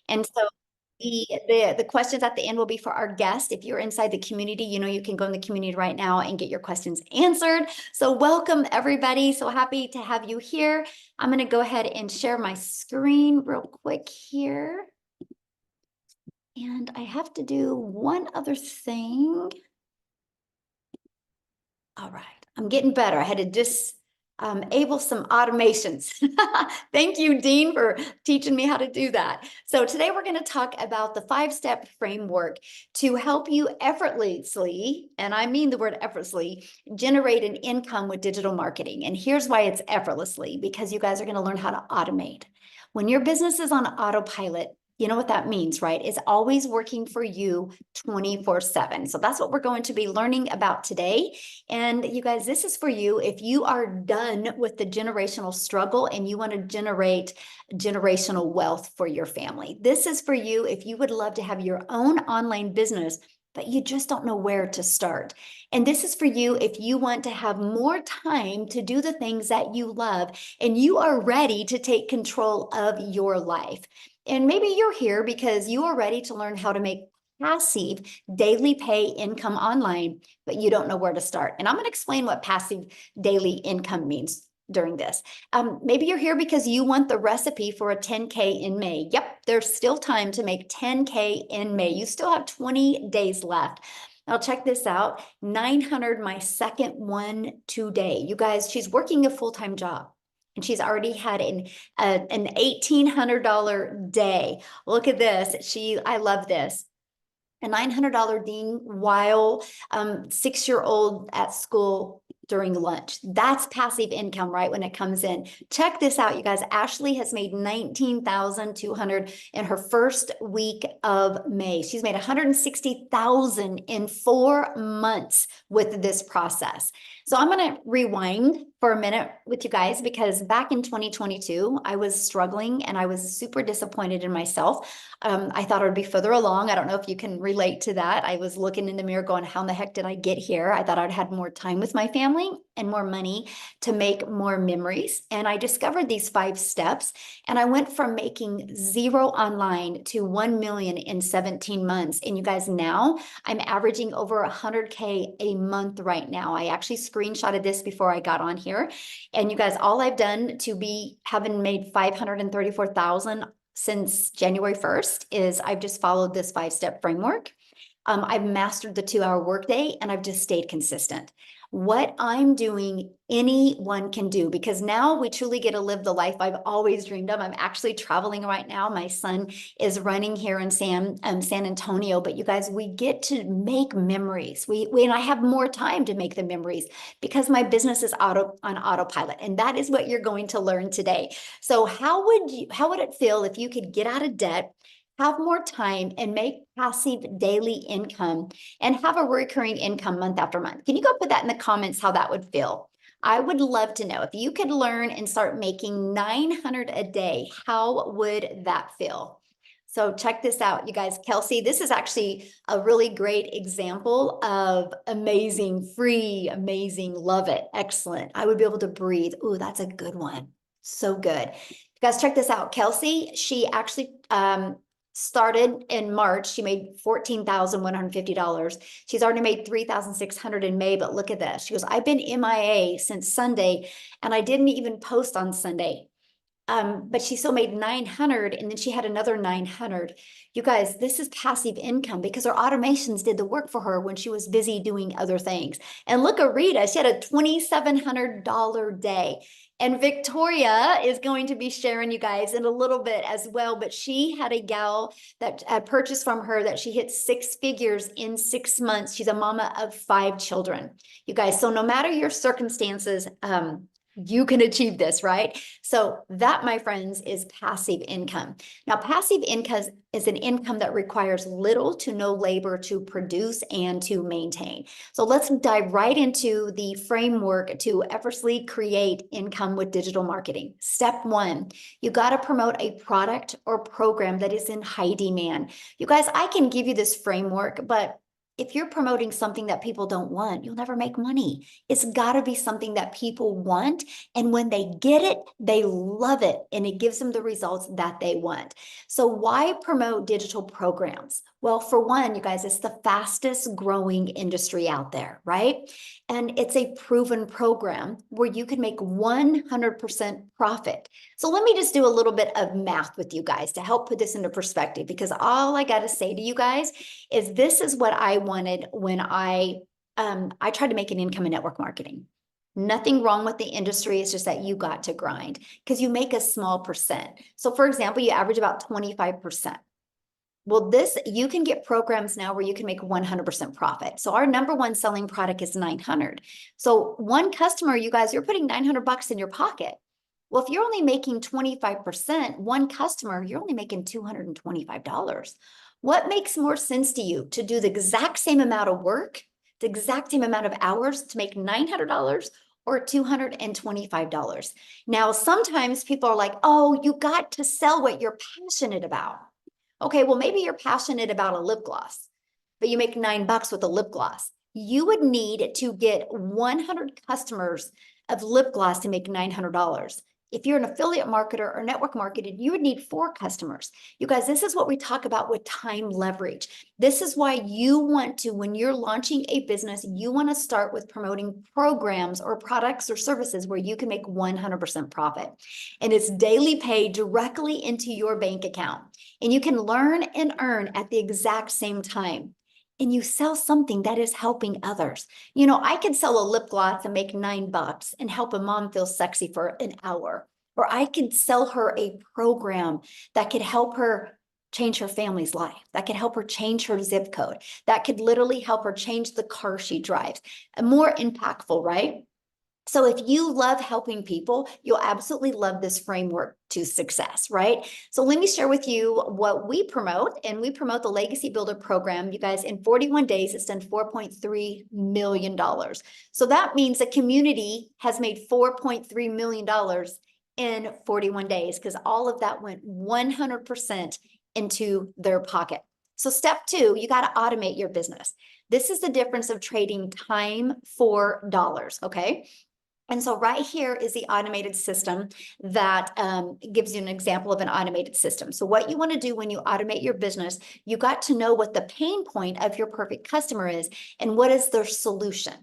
And so the questions at the end will be for our guest. If you're inside the community, you can go in the community right now and get your questions answered. So welcome, everybody. So happy to have you here. I'm going to go ahead and share my screen real quick here. And I have to do one other thing. All right, I'm getting better. I had to disable some automations. Thank you, Dean, for teaching me how to do that. So today we're going to talk about the 5-step framework to help you effortlessly, and I mean the word effortlessly, generate an income with digital marketing. And here's why it's effortlessly, because you guys are going to learn how to automate. When your business is on autopilot, you know what that means, right? It's always working for you 24/7. So that's what we're going to be learning about today. And you guys, this is for you if you are done with the generational struggle and you want to generate generational wealth for your family. This is for you if you would love to have your own online business, but you just don't know where to start. And this is for you if you want to have more time to do the things that you love and you are ready to take control of your life. And maybe you're here because you are ready to learn how to make passive daily pay income online, but you don't know where to start. And I'm going to explain what passive daily income means during this. Maybe you're here because you want the recipe for a 10K in May. Yep, there's still time to make 10K in May. You still have 20 days left. Now check this out, 900, my second one today. You guys, she's working a full-time job. And she's already had an $1,800 day. Look at this. I love this. A $900 ding while 6-year-old at school during lunch. That's passive income, right? When it comes in. Check this out, you guys. Ashley has made $19,200 in her first week of May. She's made $160,000 in 4 months with this process. So I'm going to rewind for a minute with you guys because back in 2022, I was struggling and I was super disappointed in myself. I thought I would be further along. I don't know if you can relate to that. I was looking in the mirror going, how in the heck did I get here? I thought I'd had more time with my family and more money to make more memories. And I discovered these 5 steps and I went from making 0 online to 1 million in 17 months. And you guys, now I'm averaging over 100K a month right now. I actually screenshotted this before I got on here. And you guys, all I've done to be having made 534,000 since January 1st is I've just followed this 5-step framework. I've mastered the 2-hour workday and I've just stayed consistent. What I'm doing, anyone can do, because now we truly get to live the life I've always dreamed of. I'm actually traveling right now. My son is running here in San Antonio, but you guys, we get to make memories. And I have more time to make the memories because my business is on autopilot. And that is what you're going to learn today. So how would it feel if you could get out of debt, have more time, and make passive daily income and have a recurring income month after month? Can you go put that in the comments how that would feel? I would love to know if you could learn and start making 900 a day, how would that feel? So check this out, you guys. Kelsey, this is actually a really great example of amazing, free, amazing, love it, excellent. I would be able to breathe. Ooh, that's a good one. So good. You guys, check this out. Kelsey, she actually started in March. She made $14,150. She's already made $3,600 in May, but look at this. She goes, I've been MIA since Sunday and I didn't even post on Sunday. But she still made 900 and then she had another 900. You guys, this is passive income because her automations did the work for her when she was busy doing other things. And look at Rita, she had a $2,700 day. And Victoria is going to be sharing you guys in a little bit as well, but she had a gal that had purchased from her that she hit 6 figures in 6 months. She's a mama of 5 children. You guys, so no matter your circumstances, you can achieve this, right? So that, my friends, is passive income. Now, passive income is an income that requires little to no labor to produce and to maintain. So let's dive right into the framework to effortlessly create income with digital marketing. Step 1, you got to promote a product or program that is in high demand. You guys, I can give you this framework, but if you're promoting something that people don't want, you'll never make money. It's got to be something that people want. And when they get it, they love it. And it gives them the results that they want. So why promote digital programs? Well, for one, you guys, it's the fastest growing industry out there, right? And it's a proven program where you can make 100% profit. So let me just do a little bit of math with you guys to help put this into perspective, because all I got to say to you guys is this is what I wanted when I tried to make an income in network marketing. Nothing wrong with the industry. It's just that you got to grind because you make a small percent. So for example, you average about 25%. Well, you can get programs now where you can make 100% profit. So our number one selling product is 900. So one customer, you guys, you're putting 900 bucks in your pocket. Well, if you're only making 25%, one customer, you're only making $225. What makes more sense to you, to do the exact same amount of work, the exact same amount of hours to make $900 or $225? Now, sometimes people are like, oh, you got to sell what you're passionate about. Okay, well, maybe you're passionate about a lip gloss, but you make $9 with a lip gloss. You would need to get 100 customers of lip gloss to make $900. If you're an affiliate marketer or network marketer, you would need 4 customers. You guys, this is what we talk about with time leverage. This is why you want to, when you're launching a business, you want to start with promoting programs or products or services where you can make 100% profit. And it's daily pay directly into your bank account. And you can learn and earn at the exact same time. And you sell something that is helping others. You know, I could sell a lip gloss and make $9 and help a mom feel sexy for an hour. Or I could sell her a program that could help her change her family's life, that could help her change her zip code, that could literally help her change the car she drives. More impactful, right? So if you love helping people, you'll absolutely love this framework to success, right? So let me share with you what we promote, and we promote the Legacy Builder program. You guys, in 41 days, it's done $4.3 million. So that means the community has made $4.3 million in 41 days because all of that went 100% into their pocket. So step 2, you got to automate your business. This is the difference of trading time for dollars, okay? And so right here is the automated system that gives you an example of an automated system. So what you want to do when you automate your business, you got to know what the pain point of your perfect customer is and what is their solution,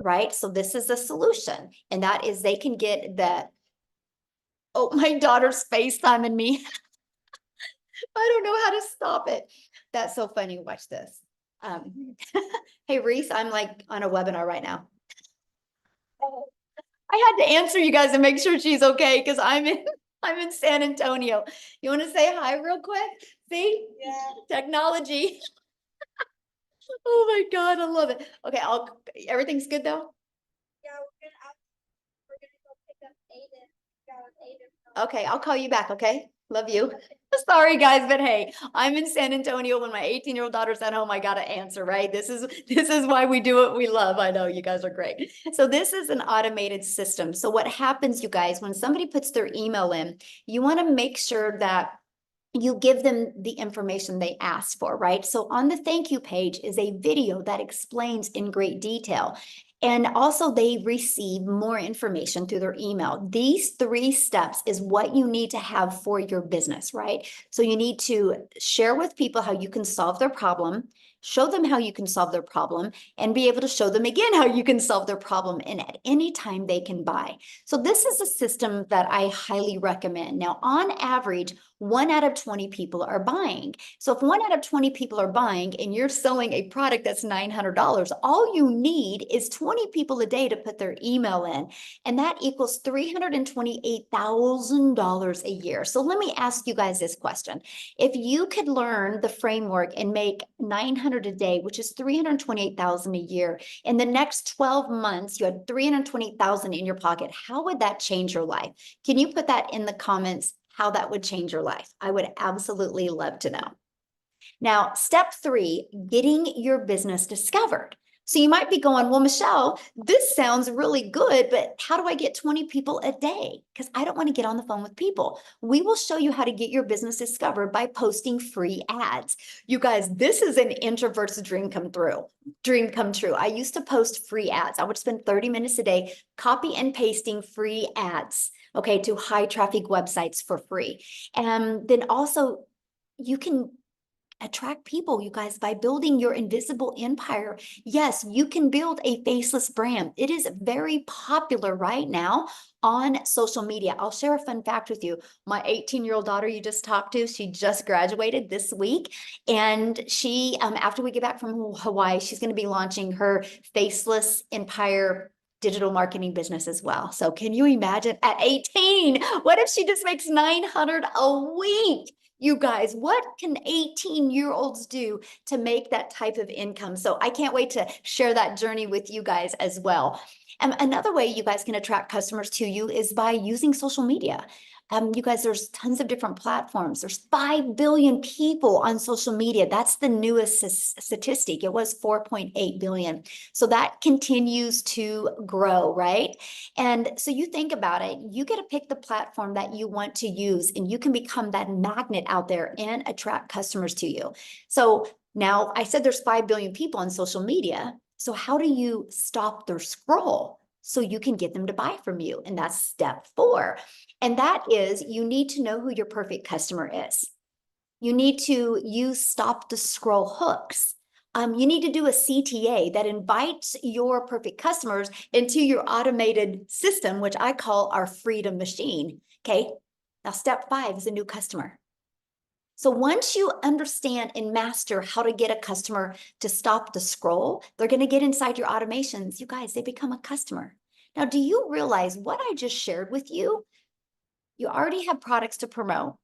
right? So this is the solution, and that is they can get that. Oh, my daughter's FaceTiming me. I don't know how to stop it. That's so funny. Watch this. Hey, Reese, I'm like on a webinar right now. I had to answer you guys and make sure she's okay because I'm in San Antonio. You want to say hi real quick? See? Yeah. Technology. Oh my God, I love it. Okay, everything's good though? Yeah, we're gonna go pick up Aiden. Okay, I'll call you back, okay? Love you. Sorry guys, but hey, I'm in San Antonio when my 18-year-old daughter's at home. I gotta answer, right? This is why we do what we love. I know you guys are great. So this is an automated system. So what happens, you guys, when somebody puts their email in, you want to make sure that you give them the information they asked for, right? So on the thank you page is a video that explains in great detail. And also they receive more information through their email. These 3 steps is what you need to have for your business, right? So you need to share with people how you can solve their problem, show them how you can solve their problem, and be able to show them again how you can solve their problem, and at any time they can buy. So this is a system that I highly recommend. Now, on average, 1 out of 20 people are buying. So if 1 out of 20 people are buying and you're selling a product that's $900, all you need is 20 people a day to put their email in, and that equals $328,000 a year. So let me ask you guys this question. If you could learn the framework and make 900 a day, which is 328,000 a year, in the next 12 months, you had 328,000 in your pocket, how would that change your life? Can you put that in the comments? How that would change your life? I would absolutely love to know. Now, step 3, getting your business discovered. So you might be going, well, Michelle, this sounds really good, but how do I get 20 people a day? Because I don't want to get on the phone with people. We will show you how to get your business discovered by posting free ads. You guys, this is an introvert's dream come true. I used to post free ads. I would spend 30 minutes a day copy and pasting free ads, okay, to high traffic websites for free. And then also you can attract people, you guys, by building your invisible empire. Yes, you can build a faceless brand. It is very popular right now on social media. I'll share a fun fact with you. My 18-year-old daughter you just talked to, she just graduated this week. And she, after we get back from Hawaii, she's going to be launching her faceless empire digital marketing business as well. So can you imagine at 18, what if she just makes 900 a week? You guys, what can 18-year-olds do to make that type of income? So I can't wait to share that journey with you guys as well. And another way you guys can attract customers to you is by using social media. You guys, there's tons of different platforms. There's 5 billion people on social media. That's the newest statistic. It was 4.8 billion. So that continues to grow, right? And so you think about it, you get to pick the platform that you want to use, and you can become that magnet out there and attract customers to you. So now I said there's 5 billion people on social media. So how do you stop their scroll so you can get them to buy from you? And that's step 4. And that is, you need to know who your perfect customer is. You need to use stop the scroll hooks. You need to do a CTA that invites your perfect customers into your automated system, which I call our freedom machine. Okay. Now, step 5 is a new customer. So once you understand and master how to get a customer to stop the scroll, they're going to get inside your automations. You guys, they become a customer. Now, do you realize what I just shared with you? You already have products to promote.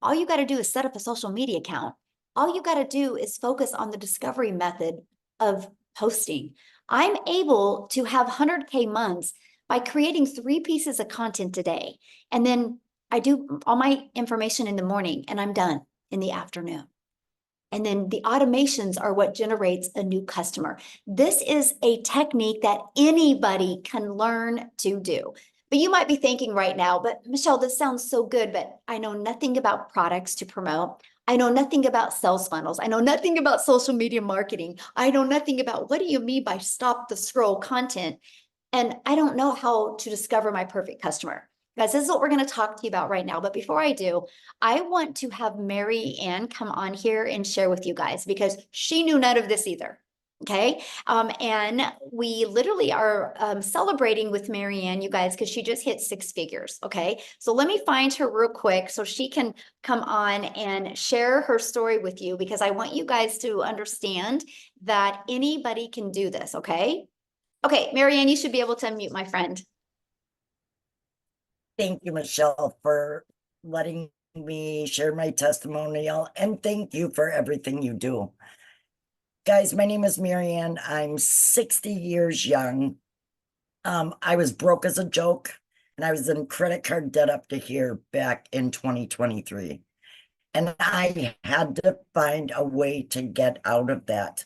All you got to do is set up a social media account. All you got to do is focus on the discovery method of posting. I'm able to have 100K months by creating 3 pieces of content a day. And then I do all my information in the morning and I'm done in the afternoon. And then the automations are what generates a new customer. This is a technique that anybody can learn to do. But you might be thinking right now, but Michelle, this sounds so good, but I know nothing about products to promote. I know nothing about sales funnels. I know nothing about social media marketing. I know nothing about what do you mean by stop the scroll content? And I don't know how to discover my perfect customer. Guys, this is what we're going to talk to you about right now. But before I do, I want to have Mary Ann come on here and share with you guys because she knew none of this either. Okay. And we literally are celebrating with Mary Ann, you guys, because she just hit 6 figures. Okay. So let me find her real quick so she can come on and share her story with you because I want you guys to understand that anybody can do this. Okay. Okay, Marianne, you should be able to unmute my friend. Thank you, Michelle, for letting me share my testimonial, and thank you for everything you do. Guys, my name is Marianne. I'm 60 years young. I was broke as a joke, and I was in credit card debt up to here back in 2023. And I had to find a way to get out of that.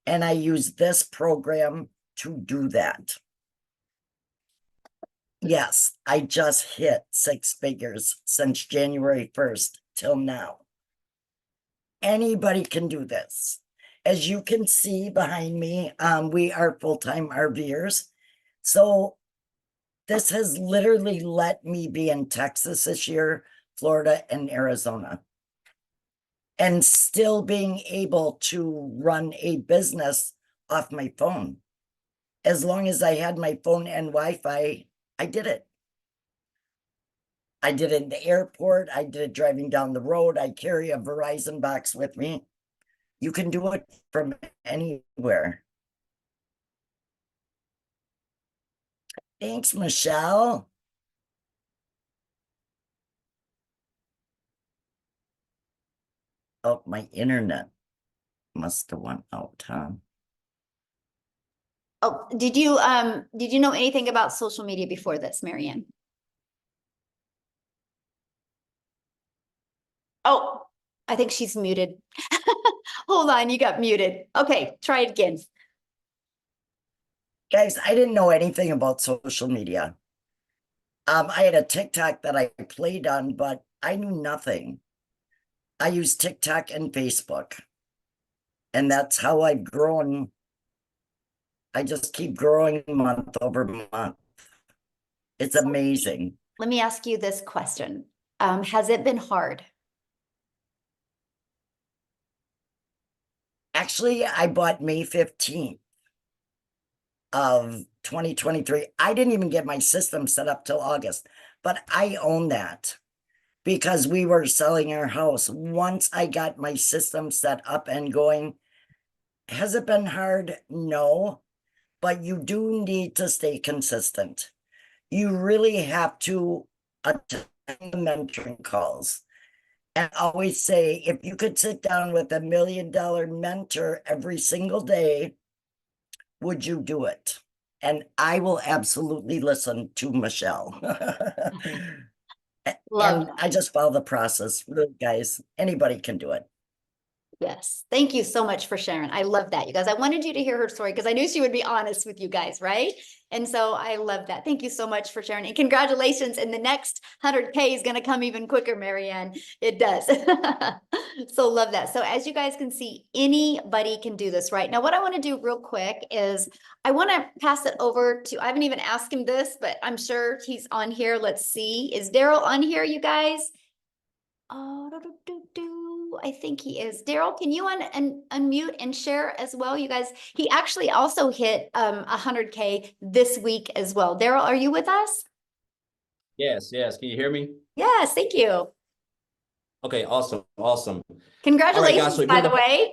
And I used this program to do that. Yes, I just hit 6 figures since January 1st till now. Anybody can do this. As you can see behind me, we are full-time RVers. So this has literally let me be in Texas this year, Florida, and Arizona. And still being able to run a business off my phone. As long as I had my phone and Wi-Fi, I did it. I did it in the airport. I did it driving down the road. I carry a Verizon box with me. You can do it from anywhere. Thanks, Michelle. Oh, my internet must have went out, huh? Oh, did you know anything about social media before this, Marianne? Oh, I think she's muted. Hold on, you got muted. Okay, try it again. Guys, I didn't know anything about social media. I had a TikTok that I played on, but I knew nothing. I use TikTok and Facebook, and that's how I've grown. I just keep growing month over month. It's amazing. Let me ask you this question. Has it been hard? Actually, I bought May 15th of 2023. I didn't even get my system set up till August, but I own that because we were selling our house. Once I got my system set up and going, has it been hard? No, but you do need to stay consistent. You really have to attend the mentoring calls. And I always say, if you could sit down with $1 million mentor every single day, would you do it? And I will absolutely listen to Michelle. Love And I just follow the process. Really, guys, anybody can do it. Yes. Thank you so much for sharing. I love that, you guys. I wanted you to hear her story because I knew she would be honest with you guys, right? And so I love that. Thank you so much for sharing. And congratulations. And the next 100K is going to come even quicker, Marianne. It does. So love that. So as you guys can see, anybody can do this, right? Now, what I want to do real quick is I want to pass it over to, I haven't even asked him this, but I'm sure he's on here. Let's see. Is Daryl on here, you guys? Oh, I think he is. Daryl, can you unmute and share as well, you guys? He actually also hit 100K this week as well. Daryl, are you with us? Yes, yes. Can you hear me? Yes, thank you. Okay, awesome, awesome. Congratulations, guys, so by the way.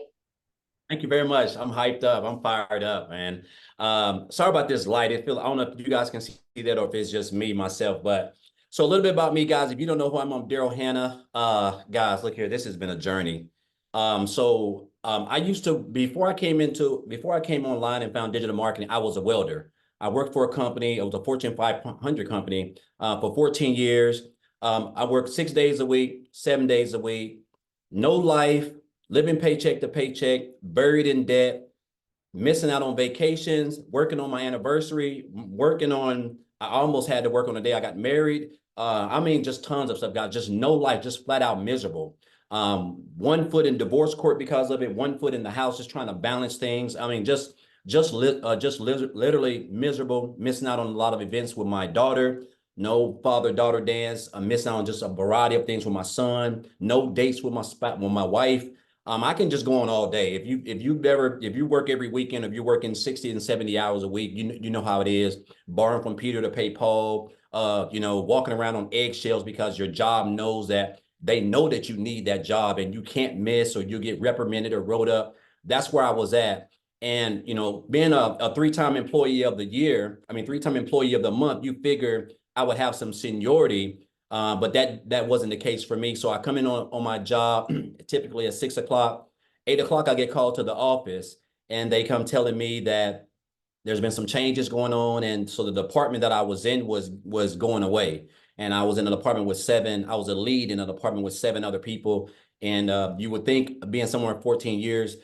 Thank you very much. I'm hyped up. I'm fired up, man. Sorry about this light. I don't know if you guys can see that or if it's just me, myself, but so a little bit about me, guys. If you don't know who I'm Daryl Hannah. Guys, look here. This has been a journey. I used to, before I came online and found digital marketing, I was a welder. I worked for a company. It was a Fortune 500 company for 14 years. I worked 6 days a week, 7 days a week, no life, living paycheck to paycheck, buried in debt, missing out on vacations, working on my anniversary, I almost had to work on the day I got married. I mean, just tons of stuff, guys, just no life, just flat out miserable. 1 foot in divorce court because of it, 1 foot in the house, just trying to balance things. I mean, literally miserable, missing out on a lot of events with my daughter. No father-daughter dance. I'm missing out on just a variety of things with my son. No dates with my wife. I can just go on all day. If you work every weekend, if you're working 60 and 70 hours a week, you know how it is. Borrowing from Peter to pay Paul. Walking around on eggshells because your job knows that they know that you need that job and you can't miss or you get reprimanded or wrote up. That's where I was at. And being a 3-time employee of the year, 3-time employee of the month, you figure I would have some seniority. But that wasn't the case for me. So I come in on my job typically at 6 o'clock, 8 o'clock, I get called to the office and they come telling me that there's been some changes going on. And so the department that I was in was going away. And I was in an apartment with I was a lead in an apartment with 7 other people. And you would think, being somewhere 14 years,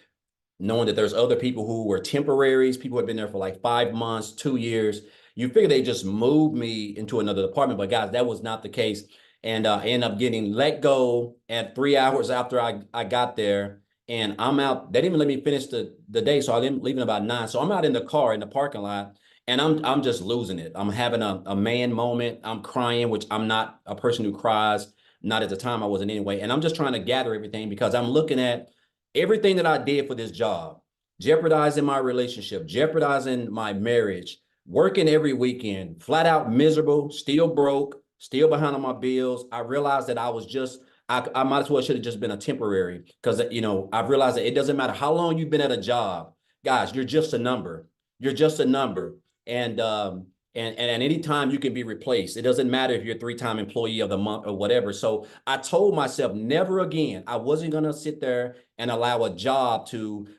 knowing that there's other people who were temporaries, people who had been there for like 5 months, 2 years, you figure they just moved me into another department. But guys, that was not the case. And I ended up getting let go at 3 hours after I got there. And I'm out. They didn't even let me finish the day. So I didn't leave at about 9. So I'm out in the car in the parking lot and I'm just losing it. I'm having a man moment. I'm crying, which I'm not a person who cries. Not at the time, I wasn't anyway. And I'm just trying to gather everything because I'm looking at everything that I did for this job, jeopardizing my relationship, jeopardizing my marriage, working every weekend, flat out miserable, still broke, still behind on my bills. I realized that I might as well should have just been a temporary because, I've realized that it doesn't matter how long you've been at a job, guys, you're just a number. You're just a number. And any time you can be replaced. It doesn't matter if you're a 3-time employee of the month or whatever. So I told myself never again. I wasn't going to sit there and allow a job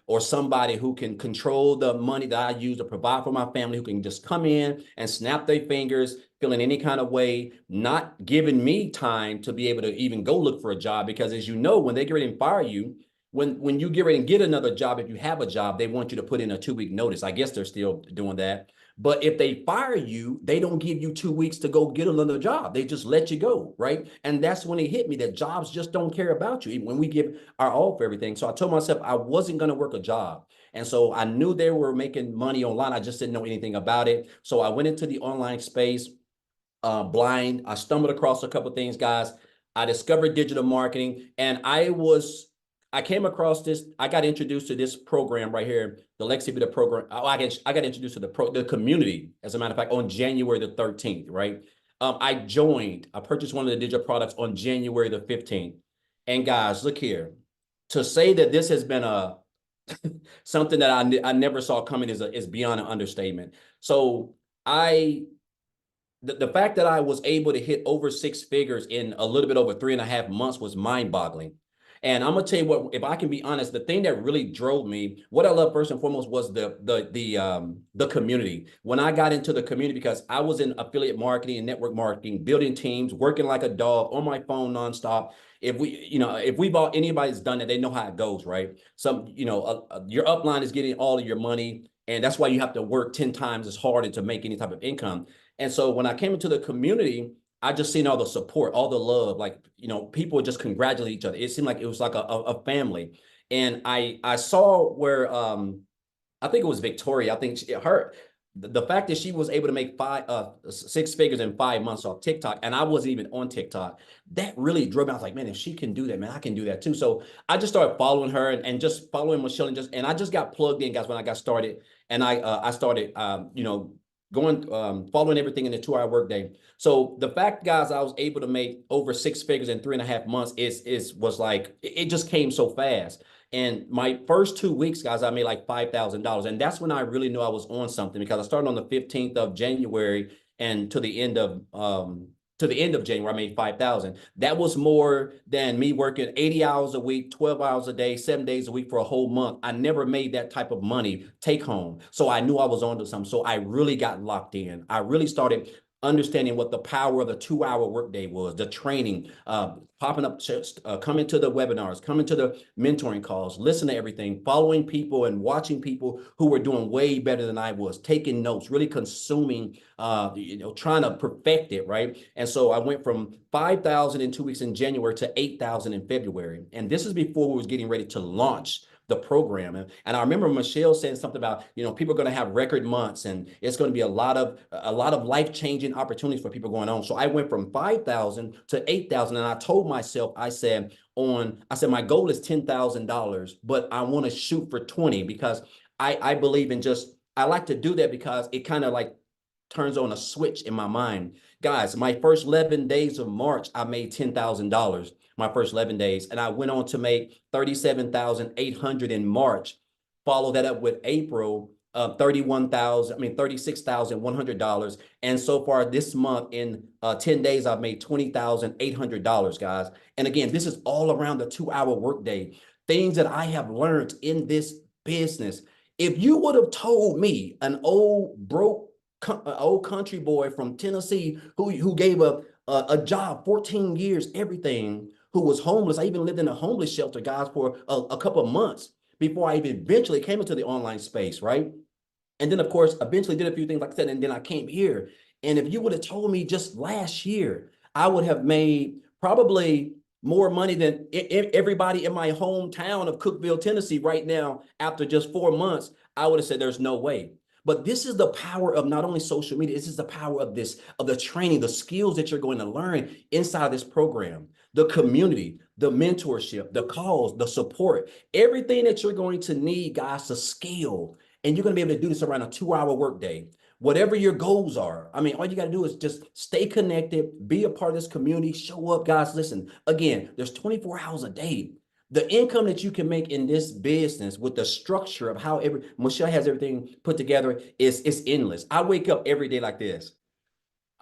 or somebody who can control the money that I use to provide for my family, who can just come in and snap their fingers, feeling any kind of way, not giving me time to be able to even go look for a job. Because as you know, when they get ready and fire you, when you get ready and get another job, if you have a job, they want you to put in a 2-week notice. I guess they're still doing that. But if they fire you, they don't give you 2 weeks to go get another job. They just let you go, right? And that's when it hit me that jobs just don't care about you, even when we give our all for everything. So I told myself I wasn't going to work a job. And so I knew they were making money online. I just didn't know anything about it. So I went into the online space blind. I stumbled across a couple of things, guys. I discovered digital marketing, and I came across this. I got introduced to this program right here, the Lexi Beta program. I got introduced to the community, as a matter of fact, on January the 13th, right? I purchased one of the digital products on January the 15th. And guys, look here. To say that this has been something that I never saw coming is beyond an understatement. So the fact that I was able to hit over 6 figures in a little bit over 3.5 months was mind-boggling. And I'm gonna tell you what, if I can be honest, the thing that really drove me, what I love first and foremost was the community. When I got into the community, because I was in affiliate marketing and network marketing, building teams, working like a dog on my phone nonstop. If anybody's done it, they know how it goes, right? Your upline is getting all of your money, and that's why you have to work 10 times as hard to make any type of income. And so when I came into the community, I just seen all the support, all the love, people just congratulate each other. It seemed like it was like a family. And I saw where, I think it was Victoria. I think the fact that she was able to make 6 figures in 5 months off TikTok, and I wasn't even on TikTok, that really drove me. I was like, man, if she can do that, man, I can do that too. So I just started following her and just following Michelle, and I just got plugged in, guys, when I got started. And I started, following everything in the 2-hour workday. So the fact, guys, I was able to make over 6 figures in 3.5 months was like, it just came so fast. And my first 2 weeks, guys, I made like $5,000. And that's when I really knew I was on something, because I started on the 15th of January, and to the end of January, I made 5,000. That was more than me working 80 hours a week, 12 hours a day, 7 days a week for a whole month. I never made that type of money take home. So I knew I was onto something. So I really got locked in. I really started understanding what the power of the 2-hour workday was, the training, popping up, coming to the webinars, coming to the mentoring calls, listening to everything, following people and watching people who were doing way better than I was, taking notes, really consuming, trying to perfect it, right? And so I went from 5,000 in 2 weeks in January to 8,000 in February. And this is before we was getting ready to launch the program. And I remember Michelle saying something about, people are going to have record months, and it's going to be a lot of life-changing opportunities for people going on. So I went from 5,000 to 8,000. And I told myself, I said, my goal is $10,000, but I want to shoot for 20, because I believe in I like to do that because it kind of like turns on a switch in my mind. Guys, my first 11 days of March, I made $10,000. My first 11 days. And I went on to make $37,800 in March. Follow that up with April, $36,100. And so far this month, in 10 days, I've made $20,800, guys. And again, this is all around the 2-hour workday. Things that I have learned in this business. If you would have told me, an old country boy from Tennessee who gave a job, 14 years, everything, who was homeless. I even lived in a homeless shelter, guys, for a couple of months before I even eventually came into the online space, right? And then, of course, eventually did a few things like I said, and then I came here. And if you would have told me just last year, I would have made probably more money than everybody in my hometown of Cookeville, Tennessee right now. After just 4 months, I would have said there's no way. But this is the power of not only social media, this is the power of the training, the skills that you're going to learn inside this program, the community, the mentorship, the calls, the support, everything that you're going to need, guys, to scale. And you're going to be able to do this around a 2-hour workday. Whatever your goals are. I mean, all you got to do is just stay connected, be a part of this community, show up, guys. Listen, again, there's 24 hours a day. The income that you can make in this business with the structure of how Michelle has everything put together is endless. I wake up every day like this.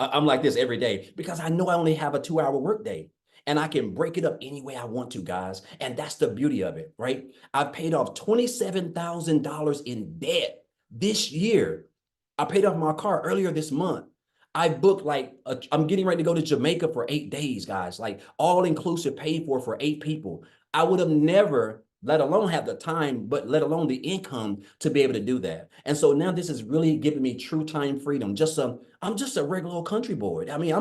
I'm like this every day because I know I only have a 2-hour workday, and I can break it up any way I want to, guys. And that's the beauty of it, right? I paid off $27,000 in debt this year. I paid off my car earlier this month. I booked I'm getting ready to go to Jamaica for 8 days, guys, like all inclusive, paid for 8 people. I would have never let alone have the time, but let alone the income to be able to do that. And so now this is really giving me true time freedom. I'm just a regular old country boy. I mean,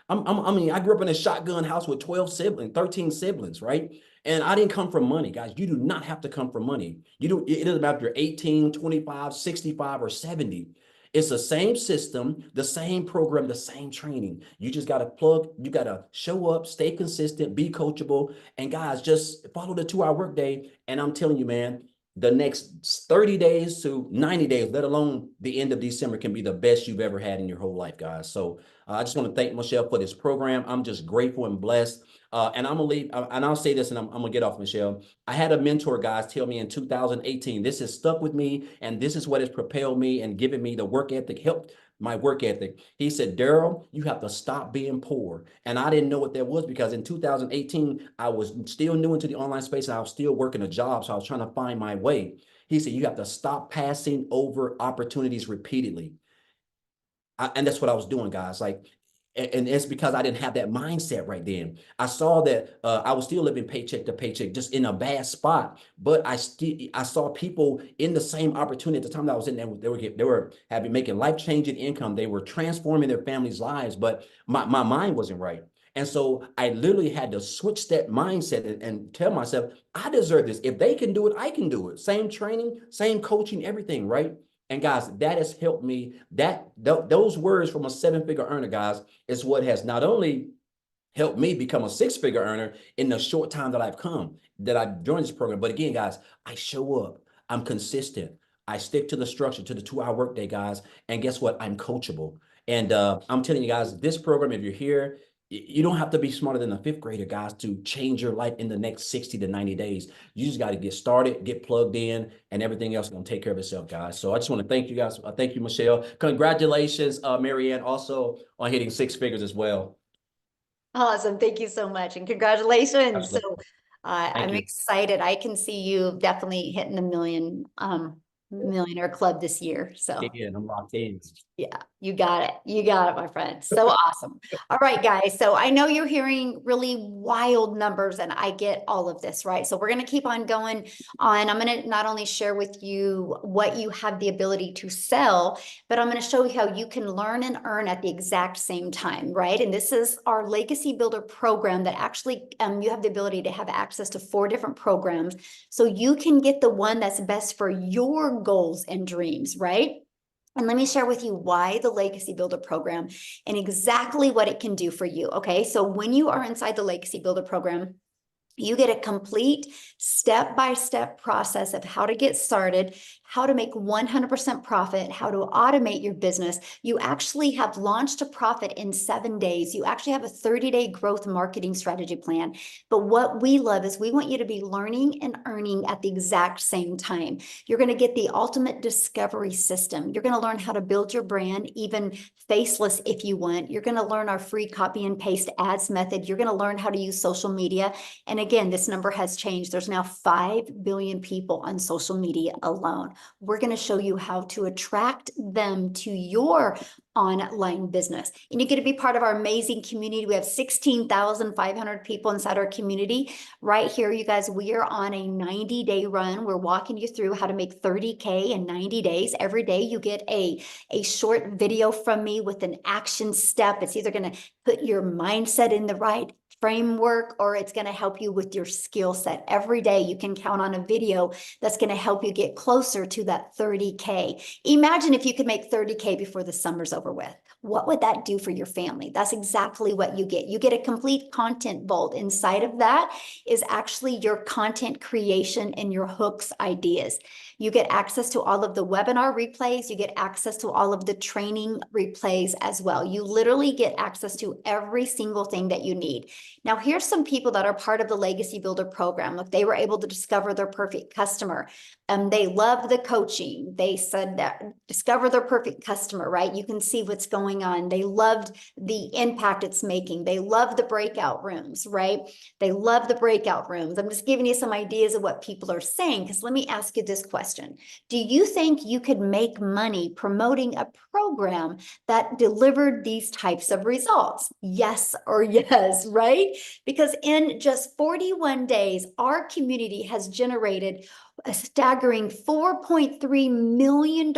I mean, I grew up in a shotgun house with 13 siblings, right? And I didn't come from money, guys. You do not have to come from money. It doesn't matter if you're 18, 25, 65, or 70. It's the same system, the same program, the same training. You just got to you got to show up, stay consistent, be coachable. And guys, just follow the 2-hour workday. And I'm telling you, man, the next 30 days to 90 days, let alone the end of December, can be the best you've ever had in your whole life, guys. So I just want to thank Michelle for this program. I'm just grateful and blessed. And I'm gonna leave, and I'll say this, and I'm gonna get off, Michelle. I had a mentor, guys, tell me in 2018, this has stuck with me, and this is what has propelled me and given me the work ethic, helped my work ethic. He said, Daryl, you have to stop being poor. And I didn't know what that was, because in 2018, I was still new into the online space, and I was still working a job, so I was trying to find my way. He said, you have to stop passing over opportunities repeatedly. And that's what I was doing, guys. Like, and it's because I didn't have that mindset right then. I saw that I was still living paycheck to paycheck, just in a bad spot. But I saw people in the same opportunity at the time that I was in there. They were making life-changing income. They were transforming their families' lives, but my mind wasn't right. And so I literally had to switch that mindset and tell myself, I deserve this. If they can do it, I can do it. Same training, same coaching, everything, right? And guys, that has helped me. Those words from a 7-figure earner, guys, is what has not only helped me become a 6-figure earner in the short time that I've joined this program. But again, guys, I show up. I'm consistent. I stick to the structure, to the 2-hour workday, guys. And guess what? I'm coachable. And I'm telling you guys, this program, if you're here, you don't have to be smarter than a 5th grader, guys, to change your life in the next 60 to 90 days. You just got to get started, get plugged in, and everything else is going to take care of itself, guys. So I just want to thank you guys. Thank you, Michelle. Congratulations, Marianne, also on hitting 6 figures as well. Awesome. Thank you so much. And congratulations. Absolutely. So I'm you. excited. I can see you definitely hitting the millionaire club this year. So Yeah, I'm locked in. yeah, you got it. You got it, my friend. So awesome. All right, guys. So I know you're hearing really wild numbers, and I get all of this, right? So we're going to keep on going on. I'm going to not only share with you what you have the ability to sell, but I'm going to show you how you can learn and earn at the exact same time, right? And this is our Legacy Builder program that actually you have the ability to have access to 4 different programs. So you can get the one that's best for your goals and dreams, right? And let me share with you why the Legacy Builder program and exactly what it can do for you. Okay, so when you are inside the Legacy Builder program, you get a complete step-by-step process of how to get started, how to make 100% profit, how to automate your business. You actually have launched a profit in 7 days. You actually have a 30-day growth marketing strategy plan. But what we love is we want you to be learning and earning at the exact same time. You're going to get the ultimate discovery system. You're going to learn how to build your brand, even faceless if you want. You're going to learn our free copy and paste ads method. You're going to learn how to use social media. And again, this number has changed. There's now 5 billion people on social media alone. We're going to show you how to attract them to your online business. And you get to be part of our amazing community. We have 16,500 people inside our community. Right here, you guys, we are on a 90-day run. We're walking you through how to make 30K in 90 days. Every day you get a short video from me with an action step. It's either going to put your mindset in the right framework, or it's going to help you with your skill set. Every day you can count on a video that's going to help you get closer to that 30K. Imagine if you could make 30K before the summer's over with. What would that do for your family? That's exactly what you get. You get a complete content vault. Inside of that is actually your content creation and your hooks ideas. You get access to all of the webinar replays. You get access to all of the training replays as well. You literally get access to every single thing that you need. Now, here's some people that are part of the Legacy Builder program. Look, they were able to discover their perfect customer. They loved the coaching. They said that discover their perfect customer, right? You can see what's going going on. They loved the impact it's making. They love the breakout rooms, right? They love the breakout rooms. I'm just giving you some ideas of what people are saying, because let me ask you this question. Do you think you could make money promoting a program that delivered these types of results? Yes or yes, right? Because in just 41 days, our community has generated a staggering $4.3 million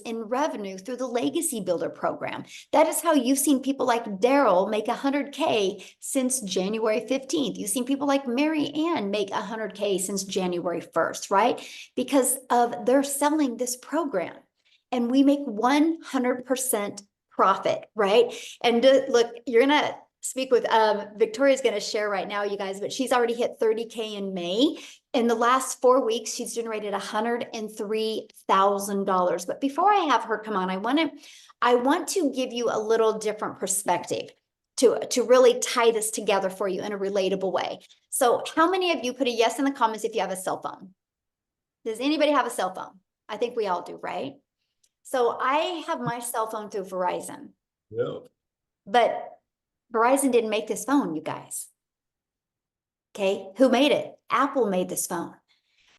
in revenue through the Legacy Builder program. That is how you've seen people like Daryl make 100K since January 15th. You've seen people like Mary Ann make 100K since January 1st, right? Because of they're selling this program, and we make 100% profit, right? And look, you're gonna speak with Victoria's going to share right now, you guys, but she's already hit 30K in May. In the last 4 weeks, she's generated $103,000. But before I have her come on, I want to give you a little different perspective to really tie this together for you in a relatable way. So how many of you put a yes in the comments if you have a cell phone? Does anybody have a cell phone? I think we all do, right? So I have my cell phone through Verizon. Yeah. But Verizon didn't make this phone, you guys. Okay, who made it? Apple made this phone.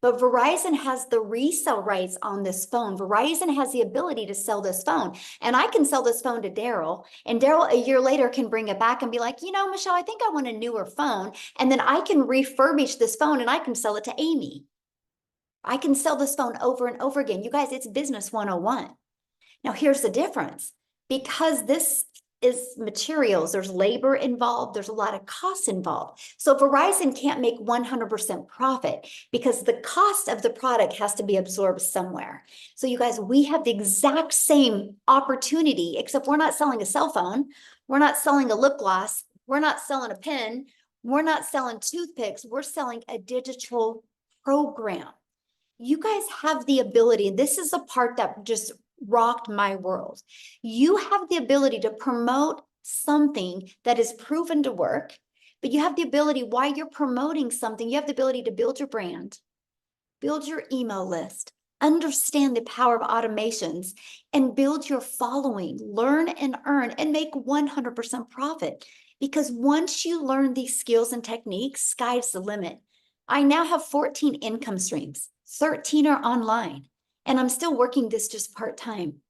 But Verizon has the resale rights on this phone. Verizon has the ability to sell this phone. And I can sell this phone to Daryl. And Daryl a year later can bring it back and be like, you know, Michelle, I think I want a newer phone. And then I can refurbish this phone and I can sell it to Amy. I can sell this phone over and over again. You guys, it's business 101. Now, here's the difference. Because this is materials, there's labor involved, there's a lot of costs involved. So Verizon can't make 100% profit because the cost of the product has to be absorbed somewhere. So you guys, we have the exact same opportunity, except we're not selling a cell phone. We're not selling a lip gloss. We're not selling a pen. We're not selling toothpicks. We're selling a digital program. You guys have the ability, and this is the part that just rocked my world. You have the ability to promote something that is proven to work, but you have the ability, while you're promoting something, you have the ability to build your brand, build your email list, understand the power of automations, and build your following, learn and earn, and make 100% profit. Because once you learn these skills and techniques, sky's the limit. I now have 14 income streams, 13 are online. And I'm still working this just part-time.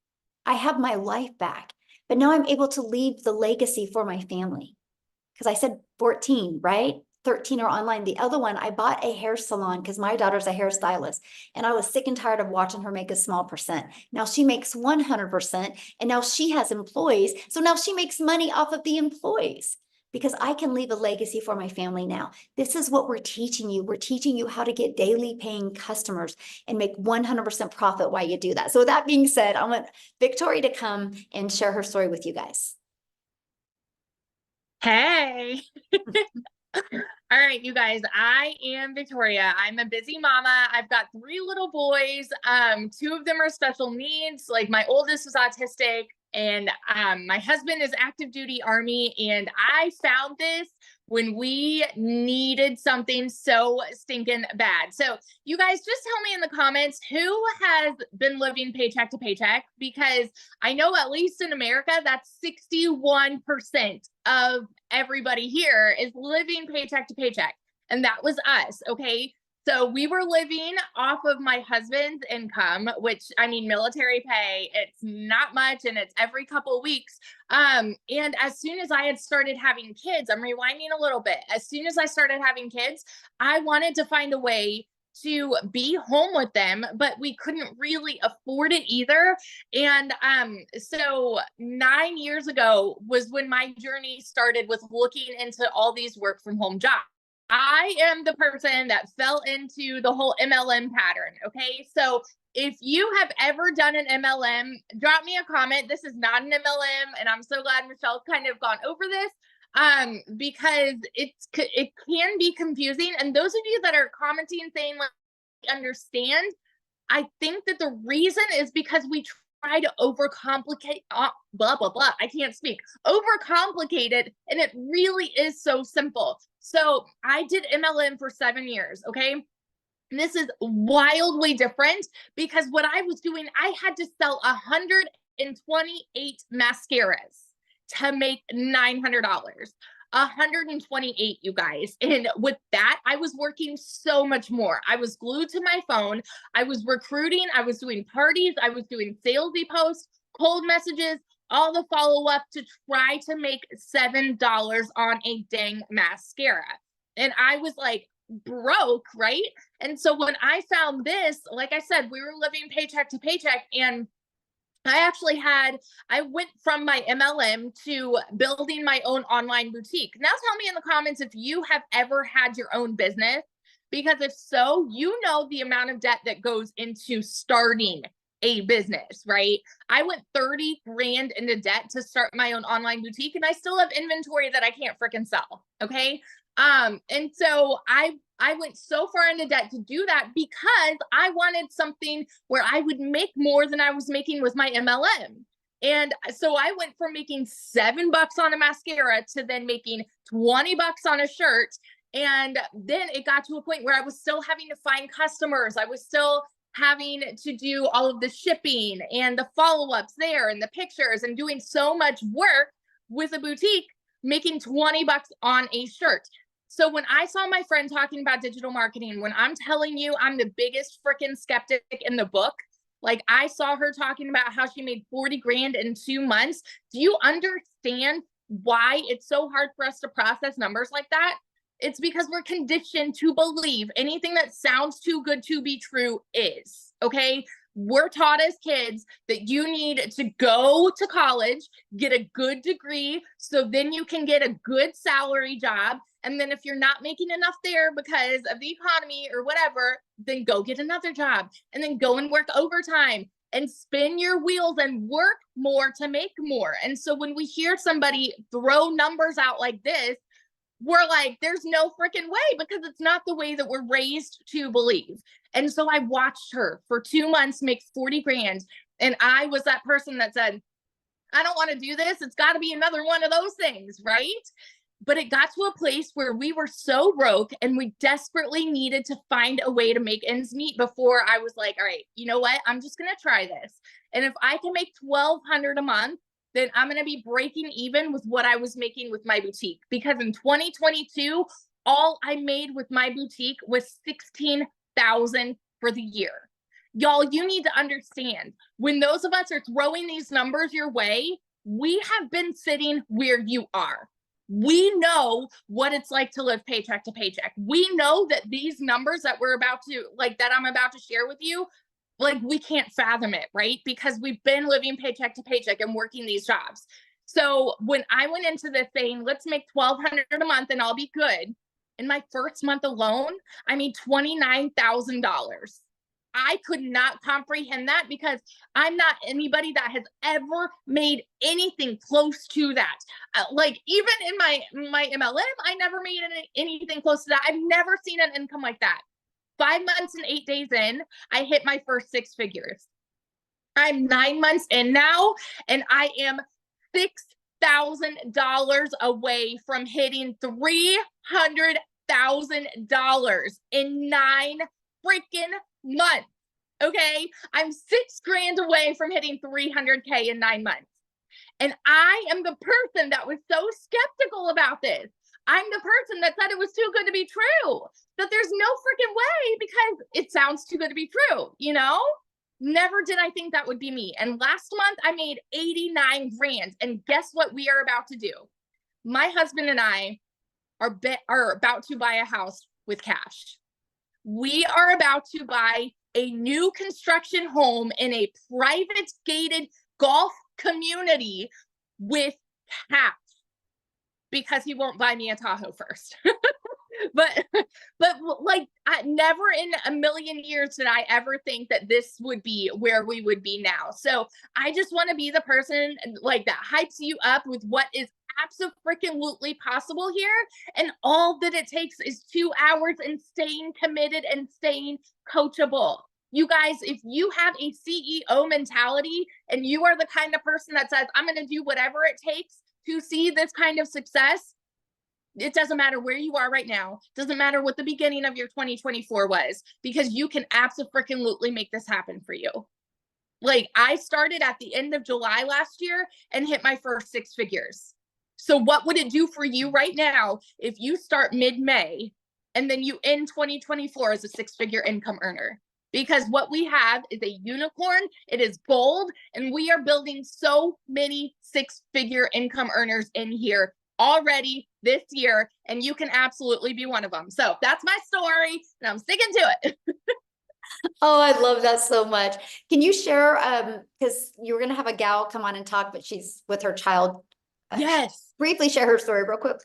I have my life back, but now I'm able to leave the legacy for my family. Because I said 14, right? 13 are online. The other one, I bought a hair salon because my daughter's a hairstylist. And I was sick and tired of watching her make a small percent. Now she makes 100%. And now she has employees. So now she makes money off of the employees. Because I can leave a legacy for my family now. This is what we're teaching you. We're teaching you how to get daily paying customers and make 100% profit while you do that. So with that being said, I want Victoria to come and share her story with you guys. Hey. All right, you guys, I am Victoria. I'm a busy mama. I've got 3 little boys. 2 of them are special needs. Like my oldest is autistic, and my husband is active duty Army. And I found this when we needed something so stinking bad. So you guys just tell me in the comments who has been living paycheck to paycheck, because I know at least in America, that's 61% of everybody here is living paycheck to paycheck. And that was us. Okay. So we were living off of my husband's income, which, I mean, military pay, it's not much, and it's every couple of weeks. And as soon as I had started having kids, I'm rewinding a little bit. As soon as I started having kids, I wanted to find a way to be home with them, but we couldn't really afford it either. And so 9 years ago was when my journey started with looking into all these work from home jobs. I am the person that fell into the whole MLM pattern. Okay. So if you have ever done an MLM, drop me a comment. This is not an MLM. And I'm so glad Michelle's kind of gone over this. Because it can be confusing. And those of you that are commenting saying like, understand, I think that the reason is because we try to overcomplicate, blah, blah, blah. I can't speak. Overcomplicate it. And it really is so simple. So I did MLM for 7 years. Okay. And this is wildly different because what I was doing, I had to sell 100 128 mascaras to make $900. 128, you guys. And with that, I was working so much more. I was glued to my phone. I was recruiting. I was doing parties. I was doing salesy posts, cold messages, all the follow-up to try to make $7 on a dang mascara. And I was like broke, right? And so when I found this, like I said, we were living paycheck to paycheck, and I went from my MLM to building my own online boutique. Now tell me in the comments if you have ever had your own business, because if so, you know the amount of debt that goes into starting a business, right? I went 30 grand into debt to start my own online boutique, and I still have inventory that I can't freaking sell. Okay. And so I went so far into debt to do that because I wanted something where I would make more than I was making with my MLM. And so I went from making $7 on a mascara to then making $20 on a shirt. And then it got to a point where I was still having to find customers. I was still having to do all of the shipping and the follow-ups there and the pictures and doing so much work with a boutique, making $20 on a shirt. So when I saw my friend talking about digital marketing, when I'm telling you I'm the biggest freaking skeptic in the book, like I saw her talking about how she made 40 grand in 2 months. Do you understand why it's so hard for us to process numbers like that? It's because we're conditioned to believe anything that sounds too good to be true is, okay? We're taught as kids that you need to go to college, get a good degree, so then you can get a good salary job. And then if you're not making enough there because of the economy or whatever, then go get another job and then go and work overtime and spin your wheels and work more to make more. And so when we hear somebody throw numbers out like this, we're like, there's no freaking way, because it's not the way that we're raised to believe. And so I watched her for 2 months make 40 grand. And I was that person that said, I don't want to do this. It's got to be another one of those things, right? But it got to a place where we were so broke and we desperately needed to find a way to make ends meet before I was like, all right, you know what? I'm just going to try this. And if I can make $1,200 a month, then I'm going to be breaking even with what I was making with my boutique. Because in 2022, all I made with my boutique was $16,000 for the year. Y'all, you need to understand, when those of us are throwing these numbers your way, we have been sitting where you are. We know what it's like to live paycheck to paycheck. We know that these numbers that I'm about to share with you, like, we can't fathom it, right? Because we've been living paycheck to paycheck and working these jobs. So when I went into this saying, let's make $1,200 a month and I'll be good, in my first month alone, I made $29,000. I could not comprehend that, because I'm not anybody that has ever made anything close to that. Like, even in my MLM, I never made anything close to that. I've never seen an income like that. 5 months and 8 days in, I hit my first 6 figures. I'm 9 months in now, and I am $6,000 away from hitting $300,000 in 9 freaking months. Okay, I'm 6 grand away from hitting 300K in 9 months. And I am the person that was so skeptical about this. I'm the person that said it was too good to be true, that there's no freaking way because it sounds too good to be true, you know? Never did I think that would be me. And last month I made 89 grand. And guess what we are about to do? My husband and I are about to buy a house with cash. We are about to buy a new construction home in a private gated golf community with cash, because he won't buy me a Tahoe first. but like, never in a million years did I ever think that this would be where we would be now. So I just want to be the person like that hypes you up with what is absolutely possible here. And all that it takes is 2 hours and staying committed and staying coachable. You guys, if you have a CEO mentality and you are the kind of person that says, I'm going to do whatever it takes to see this kind of success, it doesn't matter where you are right now. Doesn't matter what the beginning of your 2024 was, because you can absolutely make this happen for you. Like I started at the end of July last year and hit my first 6 figures. So what would it do for you right now if you start mid-May and then you end 2024 as a 6-figure income earner? Because what we have is a unicorn, it is gold, and we are building so many 6-figure income earners in here already this year, and you can absolutely be one of them. So that's my story, and I'm sticking to it. Oh, I love that so much. Can you share, because you were going to have a gal come on and talk, but she's with her child. Yes. Briefly share her story real quick.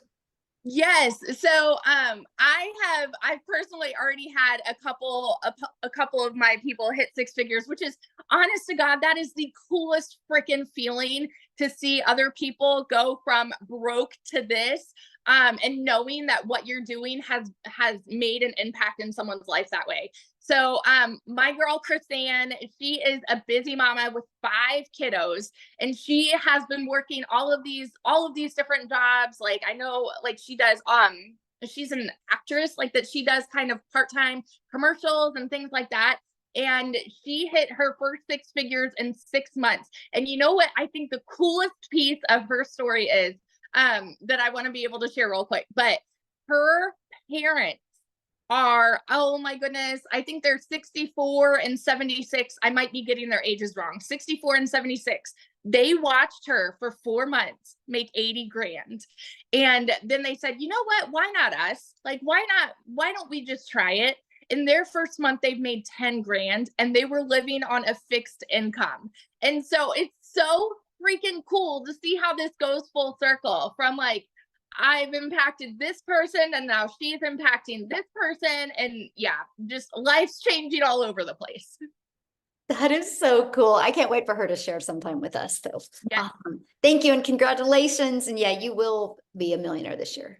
Yes. So I've personally already had a couple of my people hit 6 figures, which is, honest to God, that is the coolest freaking feeling to see other people go from broke to this. And knowing that what you're doing has made an impact in someone's life that way. So my girl Chrisanne, she is a busy mama with 5 kiddos, and she has been working all of these different jobs. Like I know, like she does she's an actress, like that she does kind of part-time commercials and things like that. And she hit her first 6 figures in 6 months. And you know what I think the coolest piece of her story is, that I want to be able to share real quick, but her parents are, oh my goodness, I think they're 64 and 76. I might be getting their ages wrong. 64 and 76. They watched her for 4 months make 80 grand. And then they said, you know what? Why not us? Like, why don't we just try it? In their first month, they've made 10 grand and they were living on a fixed income. And so it's so freaking cool to see how this goes full circle from like, I've impacted this person and now she's impacting this person. And yeah, just life's changing all over the place. That is so cool. I can't wait for her to share sometime with us. So Yeah. Thank you and congratulations. And yeah, you will be a millionaire this year.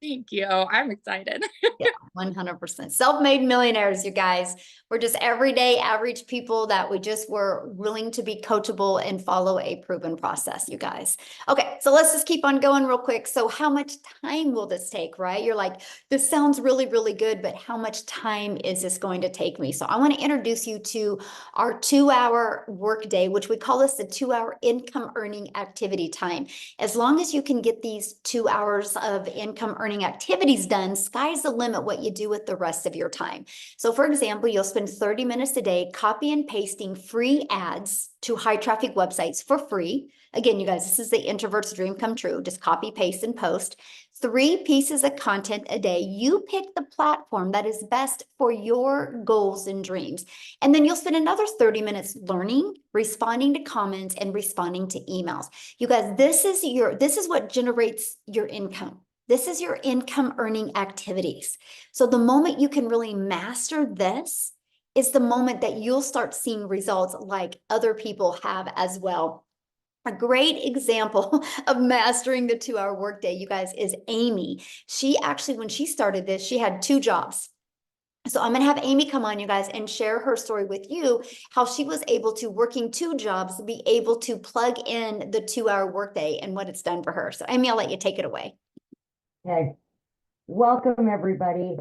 Thank you. I'm excited. Yeah, 100%. Self-made millionaires, you guys. We're just everyday average people that we just were willing to be coachable and follow a proven process, you guys. Okay, so let's just keep on going real quick. So how much time will this take, right? You're like, this sounds really, really good, but how much time is this going to take me? So I want to introduce you to our 2-hour workday, which we call this the 2-hour income earning activity time. As long as you can get these 2 hours of income earning activities done, sky's the limit what you do with the rest of your time. So for example, you'll spend 30 minutes a day copy and pasting free ads to high traffic websites for free. Again, you guys, this is the introvert's dream come true. Just copy, paste, and post 3 pieces of content a day. You pick the platform that is best for your goals and dreams. And then you'll spend another 30 minutes learning, responding to comments, and responding to emails. You guys, this is what generates your income. This is your income earning activities. So the moment you can really master this is the moment that you'll start seeing results like other people have as well. A great example of mastering the 2-hour workday, you guys, is Amy. She actually, when she started this, she had 2 jobs. So I'm going to have Amy come on, you guys, and share her story with you, how she was able to, working 2 jobs, be able to plug in the 2-hour workday and what it's done for her. So Amy, I'll let you take it away. Okay, welcome everybody.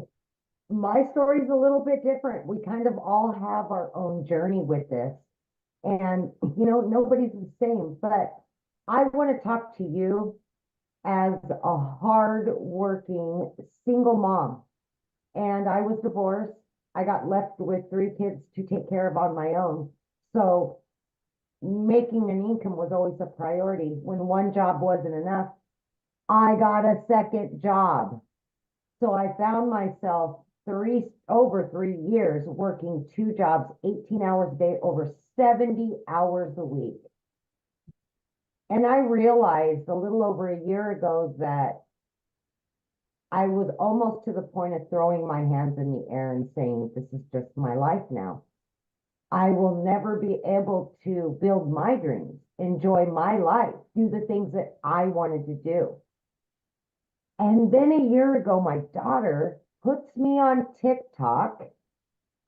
My story is a little bit different. We kind of all have our own journey with this. And, nobody's the same, but I want to talk to you as a hard-working single mom. And I was divorced. I got left with 3 kids to take care of on my own. So making an income was always a priority. When one job wasn't enough, I got a second job. So I found myself over 3 years working 2 jobs, 18 hours a day, over 70 hours a week. And I realized a little over a year ago that I was almost to the point of throwing my hands in the air and saying, this is just my life now. I will never be able to build my dreams, enjoy my life, do the things that I wanted to do. And then a year ago, my daughter puts me on TikTok.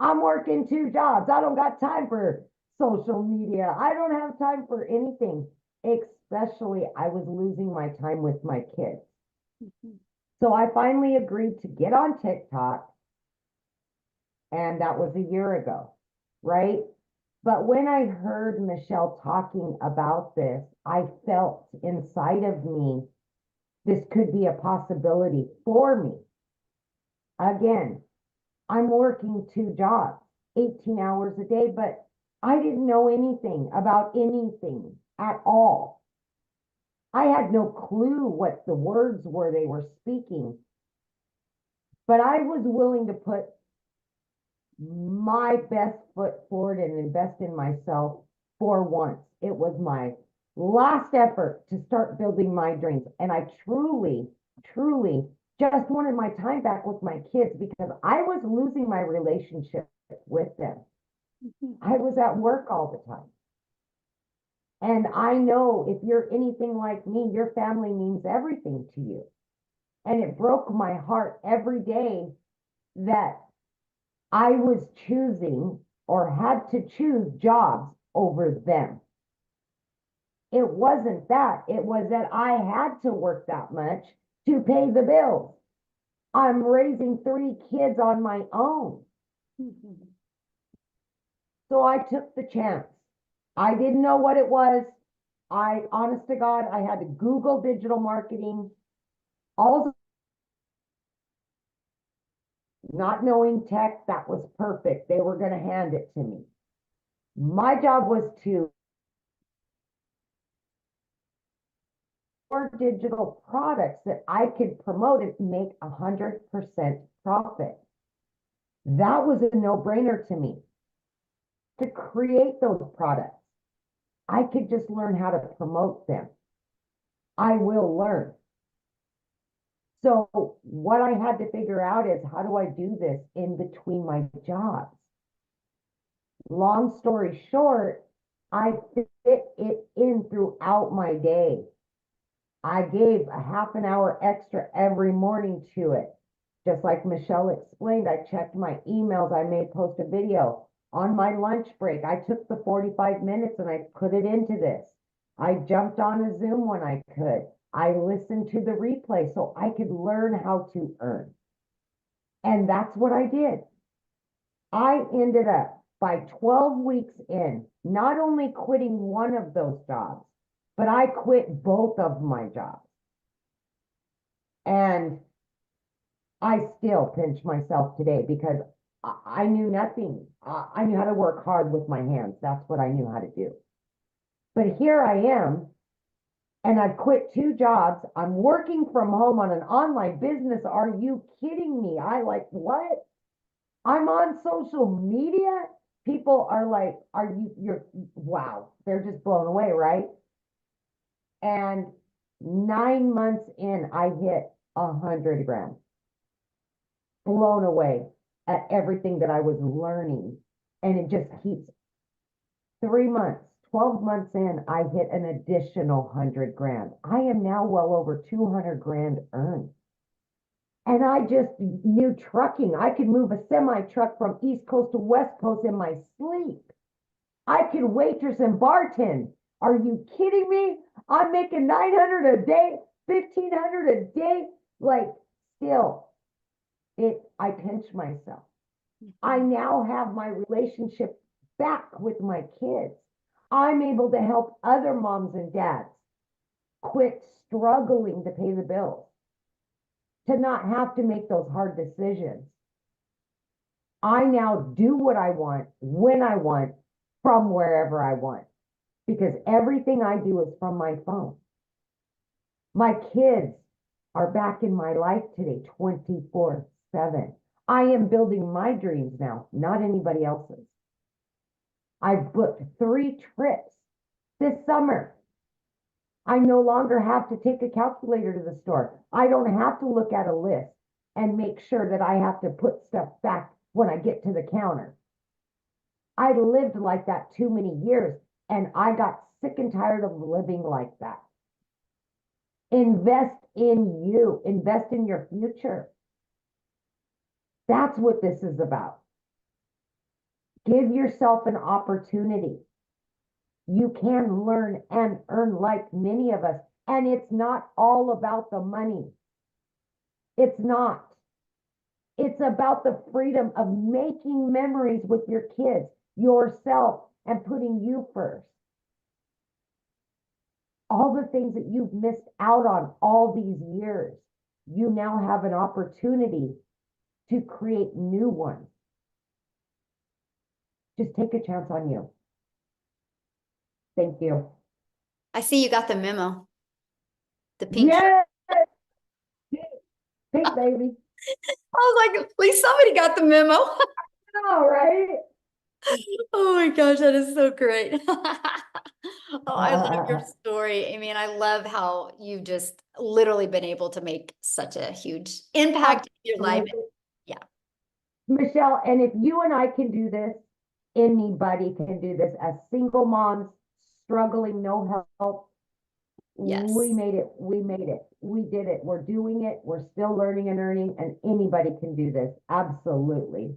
I'm working 2 jobs. I don't got time for social media. I don't have time for anything. Especially, I was losing my time with my kids. So I finally agreed to get on TikTok. And that was a year ago, right? But when I heard Michelle talking about this, I felt inside of me, this could be a possibility for me. Again, I'm working 2 jobs, 18 hours a day, but I didn't know anything about anything at all. I had no clue what the words were they were speaking, but I was willing to put my best foot forward and invest in myself for once. It was my last effort to start building my dreams. And I truly, truly just wanted my time back with my kids because I was losing my relationship with them. I was at work all the time. And I know if you're anything like me, your family means everything to you. And it broke my heart every day that I was choosing or had to choose jobs over them. It wasn't that. It was that I had to work that much to pay the bills. I'm raising 3 kids on my own. So I took the chance. I didn't know what it was. Honest to God, I had to Google digital marketing. Also, not knowing tech, that was perfect. They were going to hand it to me. My job was to digital products that I could promote and make 100% profit. That was a no-brainer to me. To create those products, I could just learn how to promote them. I will learn. So what I had to figure out is, how do I do this in between my jobs? Long story short, I fit it in throughout my day. I gave a half an hour extra every morning to it. Just like Michelle explained, I checked my emails. I may post a video. On my lunch break, I took the 45 minutes and I put it into this. I jumped on a Zoom when I could. I listened to the replay so I could learn how to earn. And that's what I did. I ended up, by 12 weeks in, not only quitting one of those jobs, but I quit both of my jobs. And I still pinch myself today because I knew nothing. I knew how to work hard with my hands. That's what I knew how to do. But here I am, and I've quit 2 jobs. I'm working from home on an online business. Are you kidding me? What? I'm on social media. People are like, wow. They're just blown away, right? And 9 months in, I hit 100 grand. Blown away at everything that I was learning. And it just keeps 3 months, 12 months in, I hit an additional 100 grand. I am now well over 200 grand earned. And I just knew trucking. I could move a semi truck from East Coast to West Coast in my sleep. I could waitress and bartend. Are you kidding me? I'm making 900 a day, 1,500 a day. Like, still, I pinch myself. I now have my relationship back with my kids. I'm able to help other moms and dads quit struggling to pay the bills, to not have to make those hard decisions. I now do what I want, when I want, from wherever I want, because everything I do is from my phone. My kids are back in my life today, 24/7. I am building my dreams now, not anybody else's. I've booked 3 trips this summer. I no longer have to take a calculator to the store. I don't have to look at a list and make sure that I have to put stuff back when I get to the counter. I lived like that too many years, and I got sick and tired of living like that. Invest in you. Invest in your future. That's what this is about. Give yourself an opportunity. You can learn and earn like many of us. And it's not all about the money. It's not. It's about the freedom of making memories with your kids, yourself, and putting you first. All the things that you've missed out on all these years, you now have an opportunity to create new ones. Just take a chance on you. Thank you. I see you got the memo. The pink. Yes! Pink, baby. I was like, at least somebody got the memo. All right. Oh my gosh, that is so great. Oh, I love your story, Amy, and I love how you've just literally been able to make such a huge impact in your life. Yeah. Michelle, and if you and I can do this, anybody can do this. As single moms, struggling, no help. Yes. We made it. We made it. We did it. We're doing it. We're still learning and earning, and anybody can do this. Absolutely.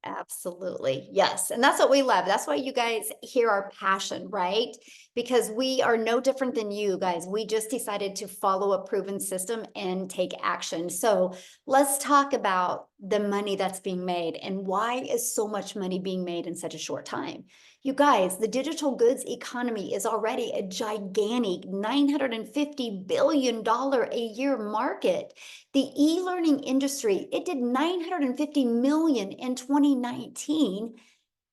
Absolutely. Yes. And that's what we love. That's why you guys hear our passion, right? Because we are no different than you guys. We just decided to follow a proven system and take action. So let's talk about the money that's being made and why is so much money being made in such a short time. You guys, the digital goods economy is already a gigantic $950 billion a year market. The e-learning industry, it did 950 million in 2019,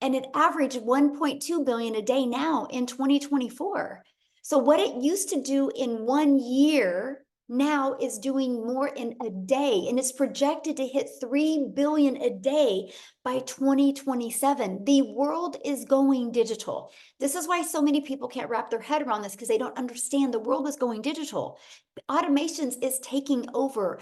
and it averaged 1.2 billion a day now in 2024. So what it used to do in 1 year now is doing more in a day, and it's projected to hit 3 billion a day by 2027. The world is going digital. This is why so many people can't wrap their head around this, because they don't understand the world is going digital. Automations is taking over.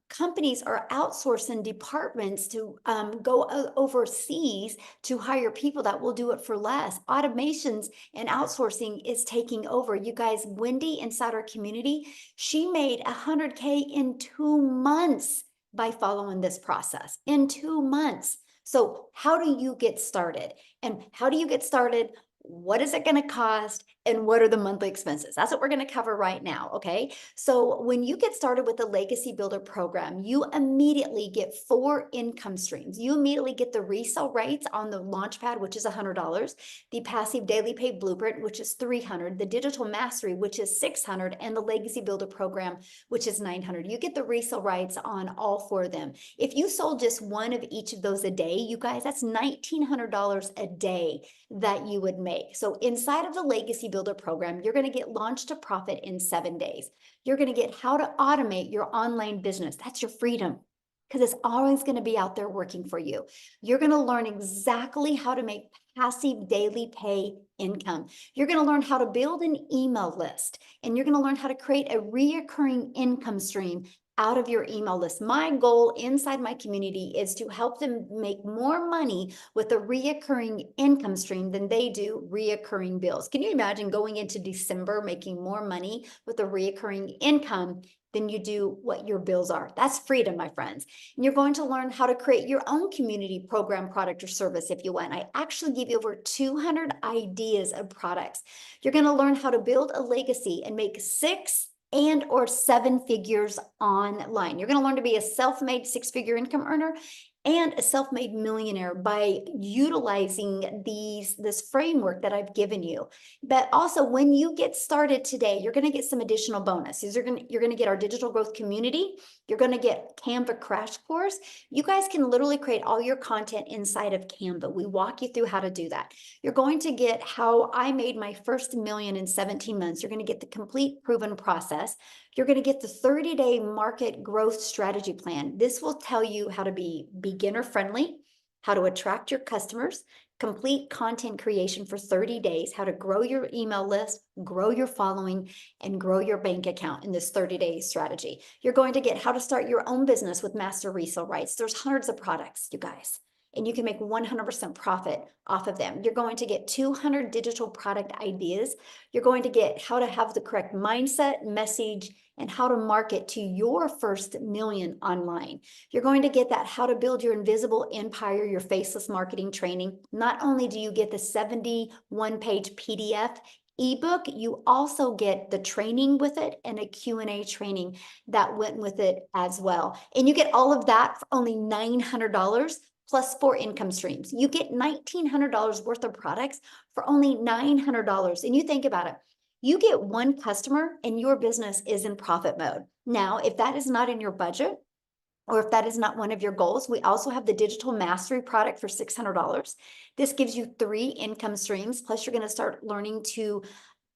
Companies are outsourcing departments to go overseas to hire people that will do it for less. Automations and outsourcing is taking over. You guys, Wendy inside our community, she made 100K in 2 months by following this process. In 2 months. So how do you get started? And how do you get started? What is it going to cost? And what are the monthly expenses? That's what we're going to cover right now. Okay. So when you get started with the Legacy Builder program, you immediately get 4 income streams. You immediately get the resale rates on the Launchpad, which is $100, the passive daily pay blueprint, which is $300, the digital mastery, which is $600, and the Legacy Builder program, which is $900. You get the resale rights on all 4 of them. If you sold just one of each of those a day, you guys, that's $1,900 a day that you would make. So inside of the Legacy Builder program, you're going to get launched to profit in 7 days. You're going to get how to automate your online business. That's your freedom, because it's always going to be out there working for you. You're going to learn exactly how to make passive daily pay income. You're going to learn how to build an email list, and you're going to learn how to create a reoccurring income stream out of your email list. My goal inside my community is to help them make more money with a reoccurring income stream than they do reoccurring bills. Can you imagine going into December making more money with a reoccurring income than you do what your bills are? That's freedom, my friends. And you're going to learn how to create your own community program, product, or service if you want. I actually give you over 200 ideas of products. You're going to learn how to build a legacy and make 6 and or 7 figures online. You're going to learn to be a self-made 6-figure income earner and a self-made millionaire by utilizing this framework that I've given you. But also, when you get started today, you're going to get some additional bonuses. You're going to get our digital growth community. You're going to get Canva crash course. You guys can literally create all your content inside of Canva. We walk you through how to do that. You're going to get how I made my first million in 17 months. You're going to get the complete proven process. You're going to get the 30-day market growth strategy plan. This will tell you how to be beginner friendly, how to attract your customers, complete content creation for 30 days, how to grow your email list, grow your following, and grow your bank account in this 30-day strategy. You're going to get how to start your own business with master resale rights. There's hundreds of products, you guys, and you can make 100% profit off of them. You're going to get 200 digital product ideas. You're going to get how to have the correct mindset, message, and how to market to your first million online. You're going to get that how to build your invisible empire, your faceless marketing training. Not only do you get the 71-page PDF ebook, you also get the training with it and a Q&A training that went with it as well. And you get all of that for only $900 plus 4 income streams. You get $1,900 worth of products for only $900. And you think about it, you get one customer and your business is in profit mode. Now, if that is not in your budget, or if that is not one of your goals, we also have the digital mastery product for $600. This gives you 3 income streams, plus you're going to start learning to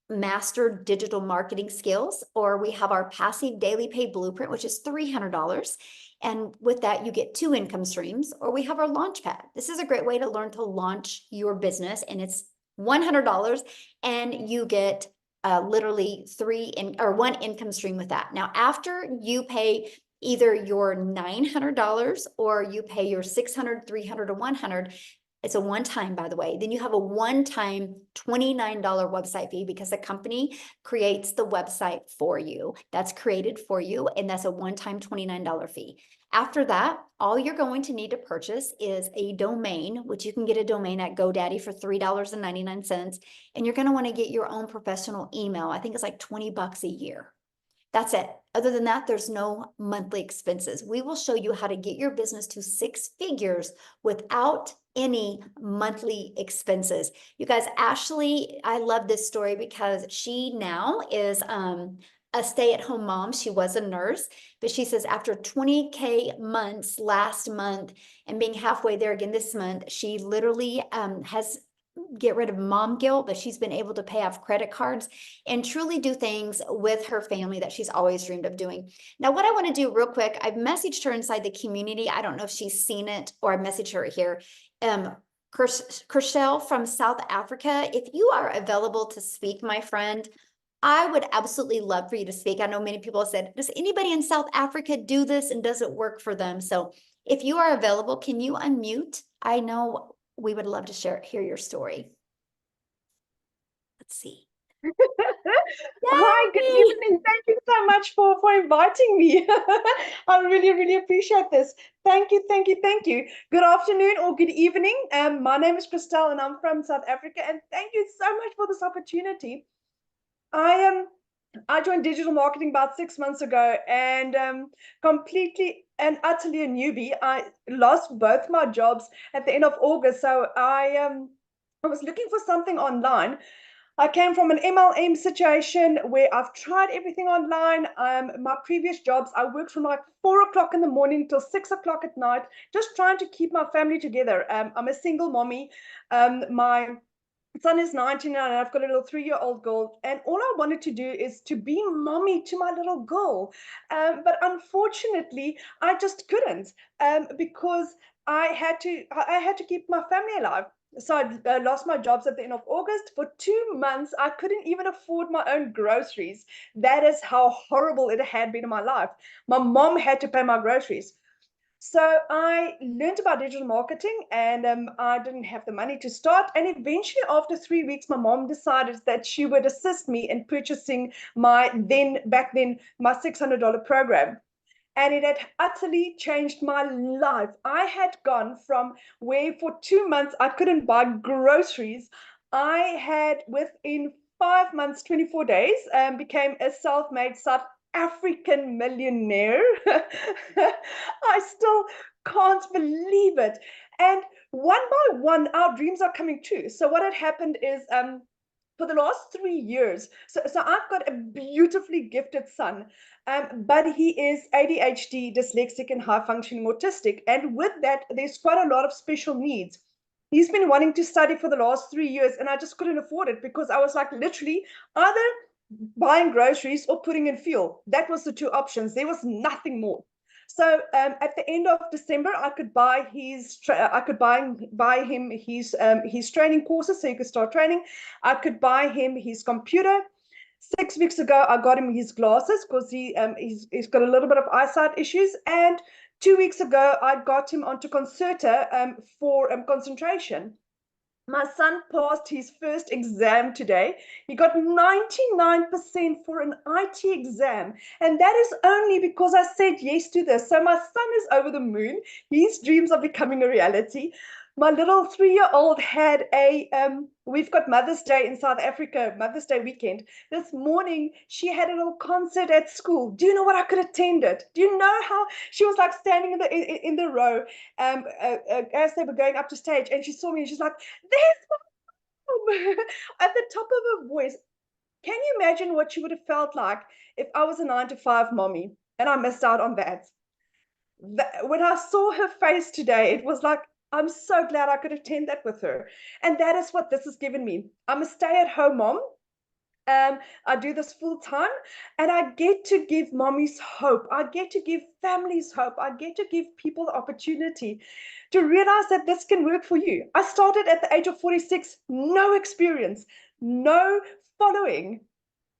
master digital marketing skills. Or we have our passive daily pay blueprint, which is $300. And with that, you get 2 income streams. Or we have our launch pad. This is a great way to learn to launch your business, and it's $100, and you get literally 1 income stream with that. Now, after you pay either your $900 or you pay your $600, $300, or $100, it's a one-time, by the way. Then you have a one-time $29 website fee because the company creates the website for you. That's created for you, and that's a one-time $29 fee. After that, all you're going to need to purchase is a domain, which you can get a domain at GoDaddy for $3.99. And you're going to want to get your own professional email. I think it's like $20 a year. That's it. Other than that, there's no monthly expenses. We will show you how to get your business to 6 figures without any monthly expenses. You guys, Ashley, I love this story because she now is a stay-at-home mom. She was a nurse, but she says after 20K months last month and being halfway there again this month, she literally has get rid of mom guilt, but she's been able to pay off credit cards and truly do things with her family that she's always dreamed of doing. Now, what I want to do real quick, I've messaged her inside the community. I don't know if she's seen it or I messaged her here. Kershel from South Africa, if you are available to speak, my friend, I would absolutely love for you to speak. I know many people have said, does anybody in South Africa do this and does it work for them? So if you are available, can you unmute? I know we would love to hear your story. Let's see. Hi, good evening. Thank you so much for inviting me. I really appreciate this. Thank you. Good afternoon or good evening. My name is Christelle and I'm from South Africa, and thank you so much for this opportunity. I joined digital marketing about 6 months ago, and completely and utterly a newbie. I lost both my jobs at the end of August, so I was looking for something online. I came from an MLM situation where I've tried everything online. My previous jobs, I worked from like 4 o'clock in the morning till 6 o'clock at night, just trying to keep my family together. I'm a single mommy. My son is 19 and I've got a little 3-year-old girl, and all I wanted to do is to be mommy to my little girl. But unfortunately, I just couldn't because I had to keep my family alive. So I lost my jobs at the end of August. For 2 months, I couldn't even afford my own groceries. That is how horrible it had been in my life. My mom had to pay my groceries. So I learned about digital marketing, and I didn't have the money to start. And eventually, after 3 weeks, my mom decided that she would assist me in purchasing my back then $600 program. And it had utterly changed my life. I had gone from where for 2 months I couldn't buy groceries. I had, within 5 months, 24 days, became a self-made South African millionaire. I still can't believe it. And one by one, our dreams are coming true. So what had happened is, for the last 3 years, so I've got a beautifully gifted son, but he is ADHD, dyslexic, and high-functioning autistic. And with that, there's quite a lot of special needs. He's been wanting to study for the last 3 years, and I just couldn't afford it because I was like literally either buying groceries or putting in fuel. That was the 2 options. There was nothing more. So at the end of December, I could buy him his training courses, so he could start training. I could buy him his computer. 6 weeks ago, I got him his glasses because he's got a little bit of eyesight issues. And 2 weeks ago, I got him onto Concerta for concentration. My son passed his first exam today. He got 99% for an IT exam. And that is only because I said yes to this. So my son is over the moon. His dreams are becoming a reality. my little 3-year-old had we've got Mother's Day in South Africa, Mother's Day weekend. This morning, she had a little concert at school. Do you know what I could attend it? Do you know how she was like standing in the row as they were going up to stage, and she saw me and she's like, there's mom at the top of her voice. Can you imagine what she would have felt like if I was a 9-to-5 mommy and I missed out on that? When I saw her face today, it was like, I'm so glad I could attend that with her. And that is what this has given me. I'm a stay-at-home mom. I do this full time, and I get to give mommies hope. I get to give families hope. I get to give people the opportunity to realize that this can work for you. I started at the age of 46, no experience, no following.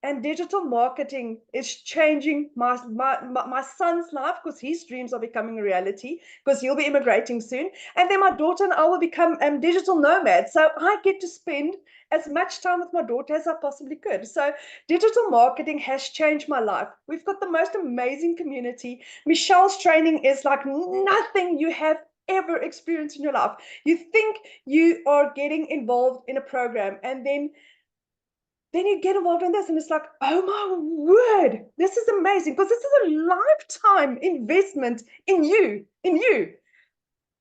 And digital marketing is changing my son's life, because his dreams are becoming a reality, because he'll be immigrating soon. And then my daughter and I will become digital nomads. So I get to spend as much time with my daughter as I possibly could. So digital marketing has changed my life. We've got the most amazing community. Michelle's training is like nothing you have ever experienced in your life. You think you are getting involved in a program, and then you get involved in this, and it's like, oh my word, this is amazing, because this is a lifetime investment in you.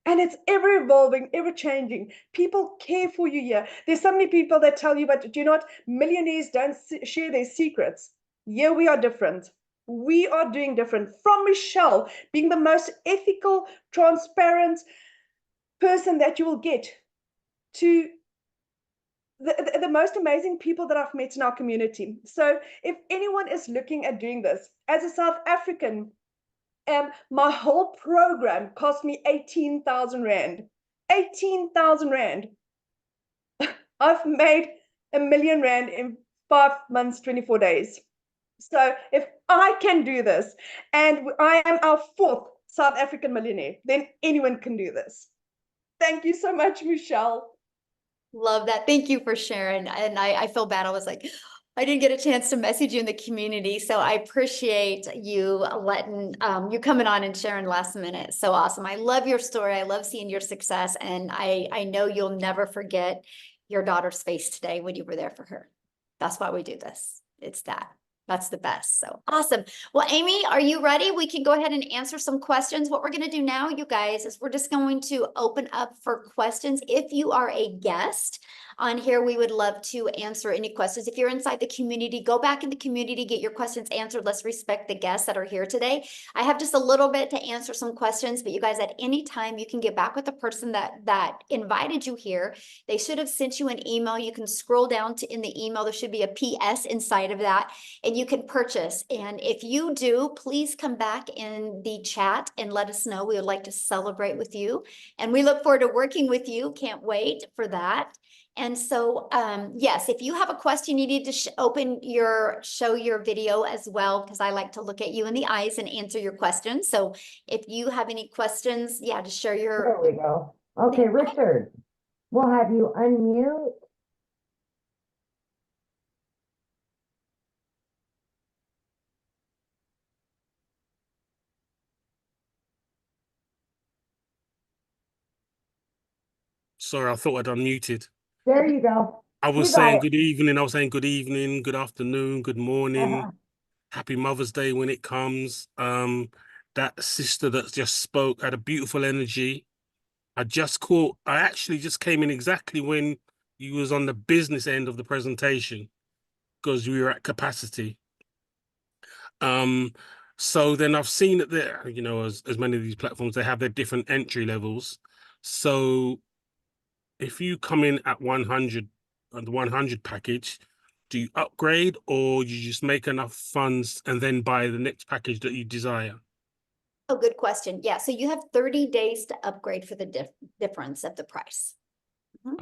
And it's ever evolving, ever changing. People care for you here. There's so many people that tell you, but do you know what? Millionaires don't share their secrets. Yeah, we are different. We are doing different. From Michelle being the most ethical, transparent person that you will get, to the most amazing people that I've met in our community. So if anyone is looking at doing this, as a South African, my whole program cost me 18,000 Rand. 18,000 Rand. I've made R1 million in 5 months, 24 days. So if I can do this, and I am our 4th South African millionaire, then anyone can do this. Thank you so much, Michelle. Love that. Thank you for sharing. And I feel bad. I was like, I didn't get a chance to message you in the community. So I appreciate you letting you coming on and sharing last minute. So awesome. I love your story. I love seeing your success. And I know you'll never forget your daughter's face today when you were there for her. That's why we do this. It's that. That's the best. So awesome. Well, Amy, are you ready? We can go ahead and answer some questions. What we're going to do now, you guys, is we're just going to open up for questions. If you are a guest on here, we would love to answer any questions. If you're inside the community, go back in the community, get your questions answered. Let's respect the guests that are here today. I have just a little bit to answer some questions, but you guys, at any time, you can get back with the person that invited you here. They should have sent you an email. You can scroll down to in the email. There should be a PS inside of that, and you can purchase. And if you do, please come back in the chat and let us know. We would like to celebrate with you, and we look forward to working with you. Can't wait for that. And so, yes, if you have a question, you need to show your video as well, because I like to look at you in the eyes and answer your questions. So if you have any questions, yeah, just share your. There we go. Okay, Richard, we'll have you unmute. Sorry, I thought I'd unmuted. There you go. I was You got saying it. good evening. I was saying good evening, good afternoon, good morning. Happy Mother's Day when it comes. That sister that just spoke had a beautiful energy. I actually just came in exactly when you was on the business end of the presentation, because we were at capacity. So then I've seen that there, you know, as many of these platforms, they have their different entry levels. So if you come in at 100 on the 100 package, do you upgrade, or you just make enough funds and then buy the next package that you desire? Oh, good question. Yeah, so you have 30 days to upgrade for the difference of the price.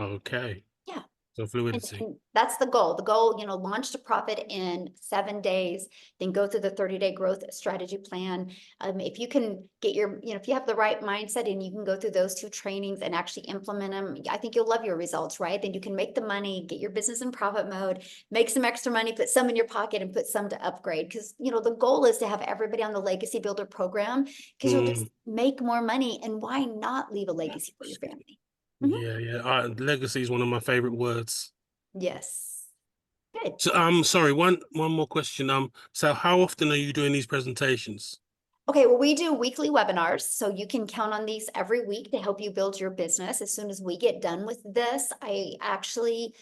Okay. Yeah. So fluidity. And that's the goal. The goal, you know, launch to profit in 7 days, then go through the 30-day growth strategy plan. If you can get your, you know, if you have the right mindset and you can go through those 2 trainings and actually implement them, I think you'll love your results, right? Then you can make the money, get your business in profit mode, make some extra money, put some in your pocket and put some to upgrade. Because, you know, the goal is to have everybody on the Legacy Builder program, because you'll just make more money. And why not leave a legacy for your family? Yeah, yeah. Legacy is one of my favorite words. Yes. Good. So, sorry, one more question. So how often are you doing these presentations? Okay, well, we do weekly webinars, so you can count on these every week to help you build your business. As soon as we get done with this, I actually,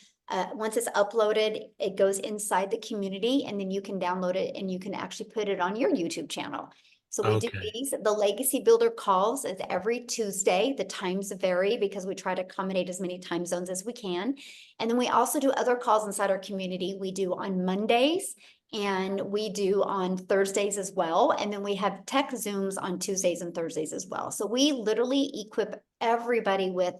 once it's uploaded, it goes inside the community, and then you can download it and you can actually put it on your YouTube channel. So we do Okay. these. The Legacy Builder calls is every Tuesday. The times vary because we try to accommodate as many time zones as we can. And then we also do other calls inside our community. We do on Mondays, and we do on Thursdays as well. And then we have tech Zooms on Tuesdays and Thursdays as well. So we literally equip everybody with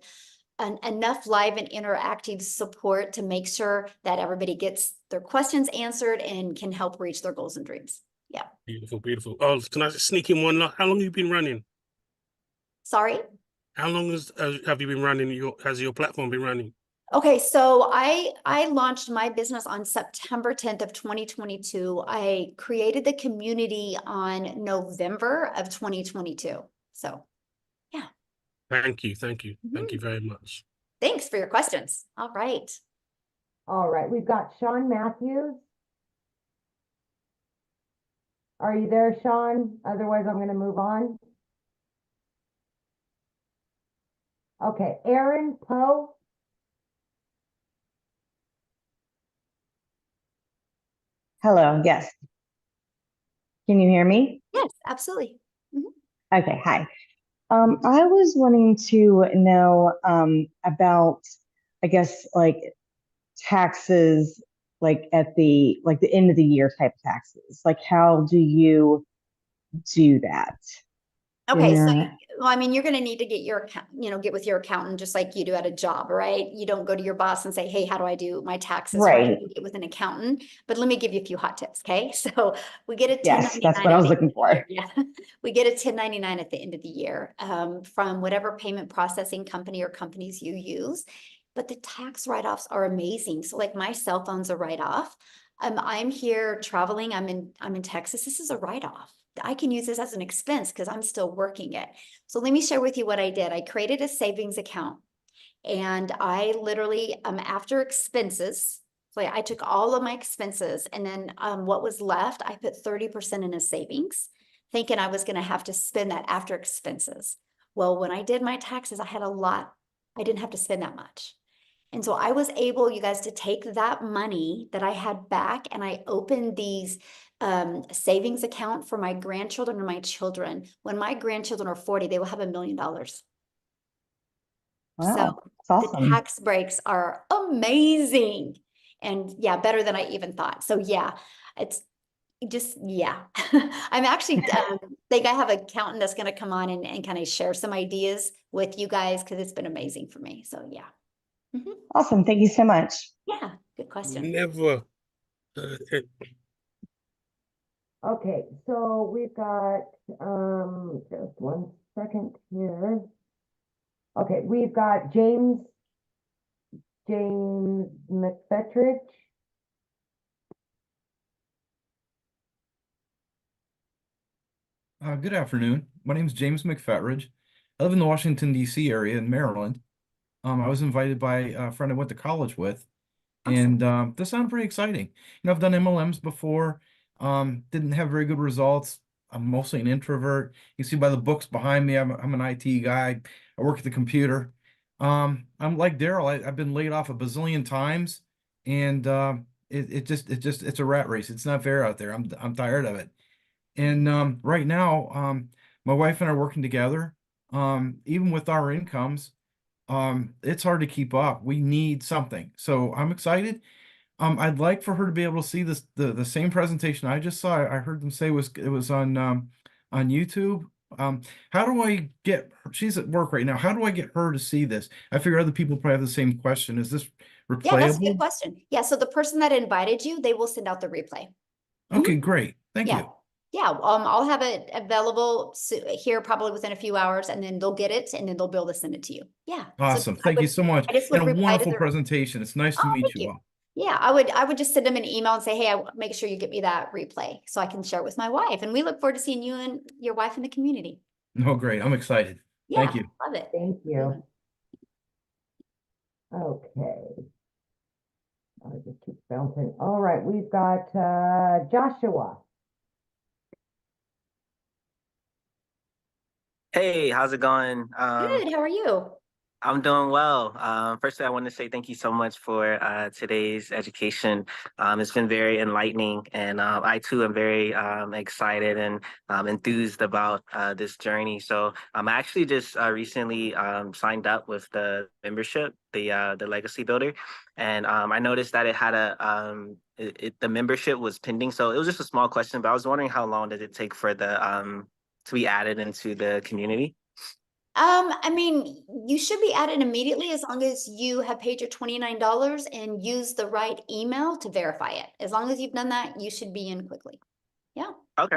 enough live and interactive support to make sure that everybody gets their questions answered and can help reach their goals and dreams. Yeah. Beautiful, beautiful. Oh, can I just sneak in one? How long have you been running? Sorry? How long have you been running? Has your platform been running? Okay, so I launched my business on September 10th of 2022. I created the community on November of 2022. So, yeah. Thank you, thank you, thank you very much. Thanks for your questions. All right. All right, we've got Sean Matthews. Are you there, Sean? Otherwise, I'm going to move on. Okay, Aaron Poe. Hello, yes. Can you hear me? Yes, absolutely. Okay, hi. I was wanting to know about, I guess, like taxes, like at the end of the year type taxes. Like, how do you do that? Okay, so Yeah. well, I mean, you're going to need to get your account, get with your accountant just like you do at a job, right? You don't go to your boss and say, "Hey, how do I do my taxes?" Right. You get with an accountant. But let me give you a few hot tips, okay? So we get a Yes, 1099 that's what I at was the end looking of the year. for. Yeah, we get a 1099 at the end of the year from whatever payment processing company or companies you use. But the tax write-offs are amazing. So like my cell phone's a write-off. I'm here traveling. I'm in Texas. This is a write-off. I can use this as an expense because I'm still working it. So let me share with you what I did. I created a savings account, and I literally, after expenses, so I took all of my expenses, and then what was left, I put 30% in a savings, thinking I was going to have to spend that after expenses. Well, when I did my taxes, I had a lot. I didn't have to spend that much. And so I was able, you guys, to take that money that I had back, and I opened these savings account for my grandchildren and my children. When my grandchildren are 40, they will have $1 million. Wow, So that's awesome. the tax breaks are amazing. And yeah, better than I even thought. So yeah, it's just, yeah. I'm actually think I have an accountant that's going to come on and kind of share some ideas with you guys because it's been amazing for me. So yeah. Awesome. Thank you so much. Yeah, good question. Never. Okay, so we've got just one second here. Okay, we've got James McFetrich. Good afternoon. My name is James McFetridge. I live in the Washington, D.C. area in Maryland. I was invited by a friend I went to college with, and this sounded pretty exciting. I've done MLMs before, didn't have very good results. I'm mostly an introvert. You see by the books behind me, I'm an IT guy. I work at the computer. I'm like Daryl. I've been laid off a bazillion times, and it's a rat race. It's not fair out there. I'm tired of it. And right now, my wife and I are working together. Even with our incomes, it's hard to keep up. We need something. So I'm excited. I'd like for her to be able to see the same presentation I just saw. I heard them say it was on YouTube. How do I get her? She's at work right now. How do I get her to see this? I figure other people probably have the same question. Is this Yeah, that's a good replayable? question. Yeah, so the person that invited you, they will send out the replay. Okay, great. Thank Yeah. you. Yeah, I'll have it available here probably within a few hours, and then they'll get it, and then they'll be able to send it to you. Yeah. So Awesome. Thank you so much. I just And would a reply to wonderful their, presentation. It's nice to oh, meet thank you you. all. Yeah, I would just send them an email and say, hey, make sure you get me that replay so I can share it with my wife. And we look forward to seeing you and your wife in the community. Oh, great. I'm excited. Yeah, Thank you. love it. Thank you. Okay. I'll just keep bouncing. All right, we've got Joshua. Hey, how's it going? Good, how are you? I'm doing well. Firstly, I want to say thank you so much for today's education. It's been very enlightening, and I too am very excited and enthused about this journey. So I actually just recently signed up with the membership, the Legacy Builder, and I noticed that it had the membership was pending. So it was just a small question, but I was wondering how long did it take for the to be added into the community? I mean, you should be added immediately as long as you have paid your $29 and use the right email to verify it. As long as you've done that, you should be in quickly. Yeah. Okay.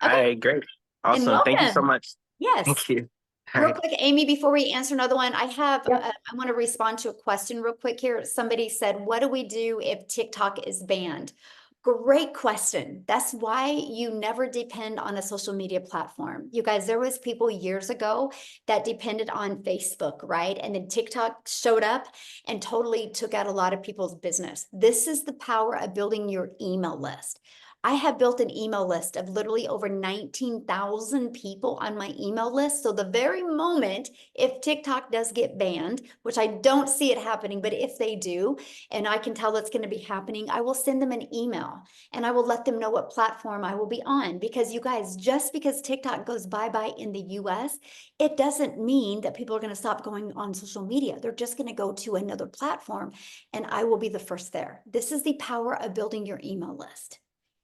All Okay. right, great. And Awesome. Thank you so welcome. much. Yes. Thank you. All Real right. quick, Amy, before we answer another one, I have, Yep. I want to respond to a question real quick here. Somebody said, what do we do if TikTok is banned? Great question. That's why you never depend on a social media platform. You guys, there was people years ago that depended on Facebook, right? And then TikTok showed up and totally took out a lot of people's business. This is the power of building your email list. I have built an email list of literally over 19,000 people on my email list. So the very moment, if TikTok does get banned, which I don't see it happening, but if they do, and I can tell it's going to be happening, I will send them an email and I will let them know what platform I will be on. Because you guys, just because TikTok goes bye-bye in the US, it doesn't mean that people are going to stop going on social media. They're just going to go to another platform and I will be the first there. This is the power of building your email list.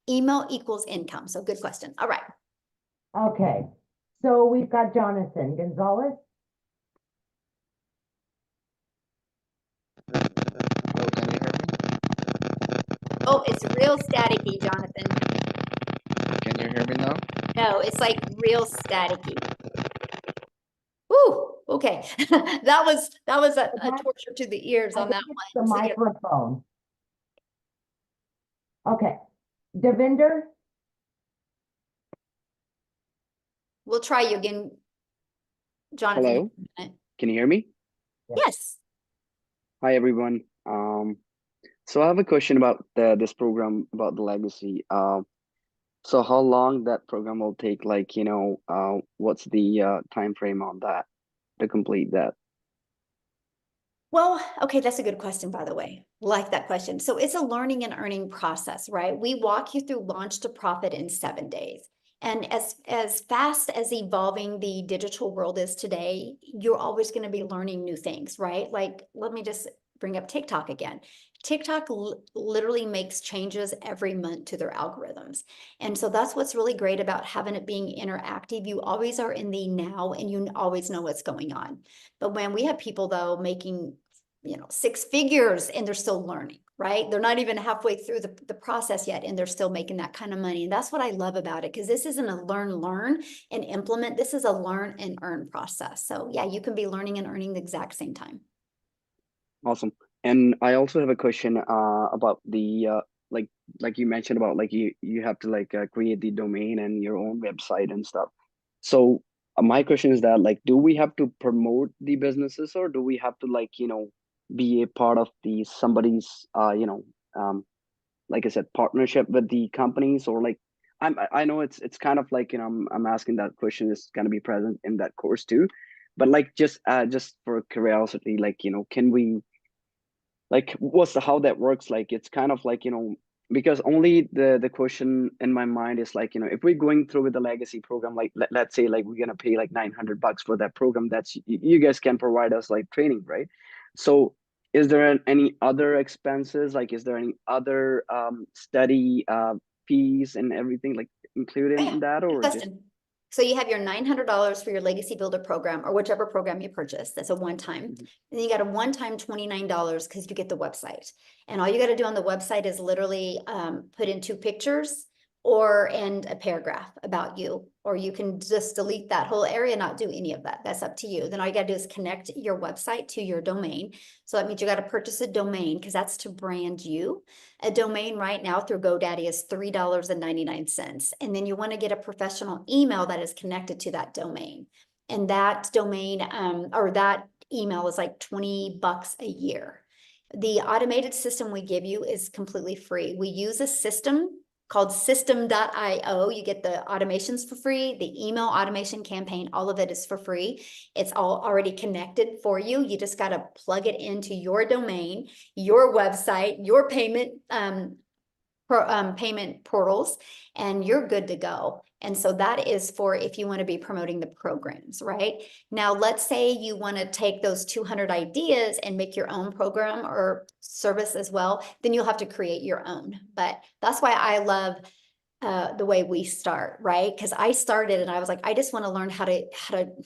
Email equals income. So good question. All right. Okay. So we've got Jonathan Gonzalez. Hello, can you hear me? Oh, it's real staticky, Jonathan. Can you hear me now? No, it's like real staticky. Woo, okay. That was a torture to the ears on that The one. So, yeah. microphone. Okay. Devinder. We'll try you again, Jonathan. Hello, can you hear me? Yes. Hi, everyone. So I have a question about this program about the legacy. So how long that program will take? Like, what's the time frame on that to complete that? Well, okay, that's a good question, by the way. Like that question. So it's a learning and earning process, right? We walk you through launch to profit in 7 days. And as fast as evolving the digital world is today, you're always going to be learning new things, right? Like, let me just bring up TikTok again. TikTok literally makes changes every month to their algorithms. And so that's what's really great about having it being interactive. You always are in the now and you always know what's going on. But when we have people though making 6 figures and they're still learning, right? They're not even halfway through the process yet and they're still making that kind of money. And that's what I love about it, because this isn't a learn and implement. This is a learn and earn process. So yeah, you can be learning and earning the exact same time. Awesome. And I also have a question about the like you mentioned about like you have to like create the domain and your own website and stuff. So my question is that like, do we have to promote the businesses, or do we have to like be a part of the somebody's like I said, partnership with the companies, or like I know it's kind of like I'm asking that question is going to be present in that course too, but like just for curiosity, like can we like how that works? Like it's kind of like because only the question in my mind is like if we're going through with the legacy program, like let's say like we're gonna pay like $900 for that program, that's you guys can provide us like training, right? So is there any other expenses, like is there any other study fees and everything like included in that, Good or just question. So you have your $900 for your Legacy Builder program, or whichever program you purchase. That's a one-time. And then you got a one-time $29 because you get the website. And all you got to do on the website is literally put in 2 pictures and a paragraph about you, or you can just delete that whole area, not do any of that. That's up to you. Then all you got to do is connect your website to your domain. So that means you got to purchase a domain, because that's to brand you. A domain right now through GoDaddy is $3.99. And then you want to get a professional email that is connected to that domain. And that domain or that email is like $20 a year. The automated system we give you is completely free. We use a system called system.io. You get the automations for free, the email automation campaign, all of it is for free. It's all already connected for you. You just got to plug it into your domain, your website, your payment portals, and you're good to go. And so that is for if you want to be promoting the programs, right? Now, let's say you want to take those 200 ideas and make your own program or service as well, then you'll have to create your own. But that's why I love the way we start, right? Because I started and I was like, I just want to learn how to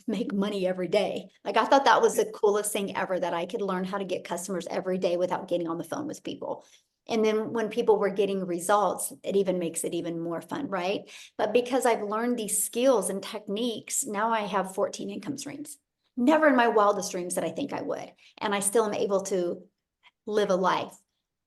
make money every day. Like, I thought that was the coolest thing ever, that I could learn how to get customers every day without getting on the phone with people. And then when people were getting results, it even makes it even more fun, right? But because I've learned these skills and techniques, now I have 14 income streams. Never in my wildest dreams did I think I would. And I still am able to live a life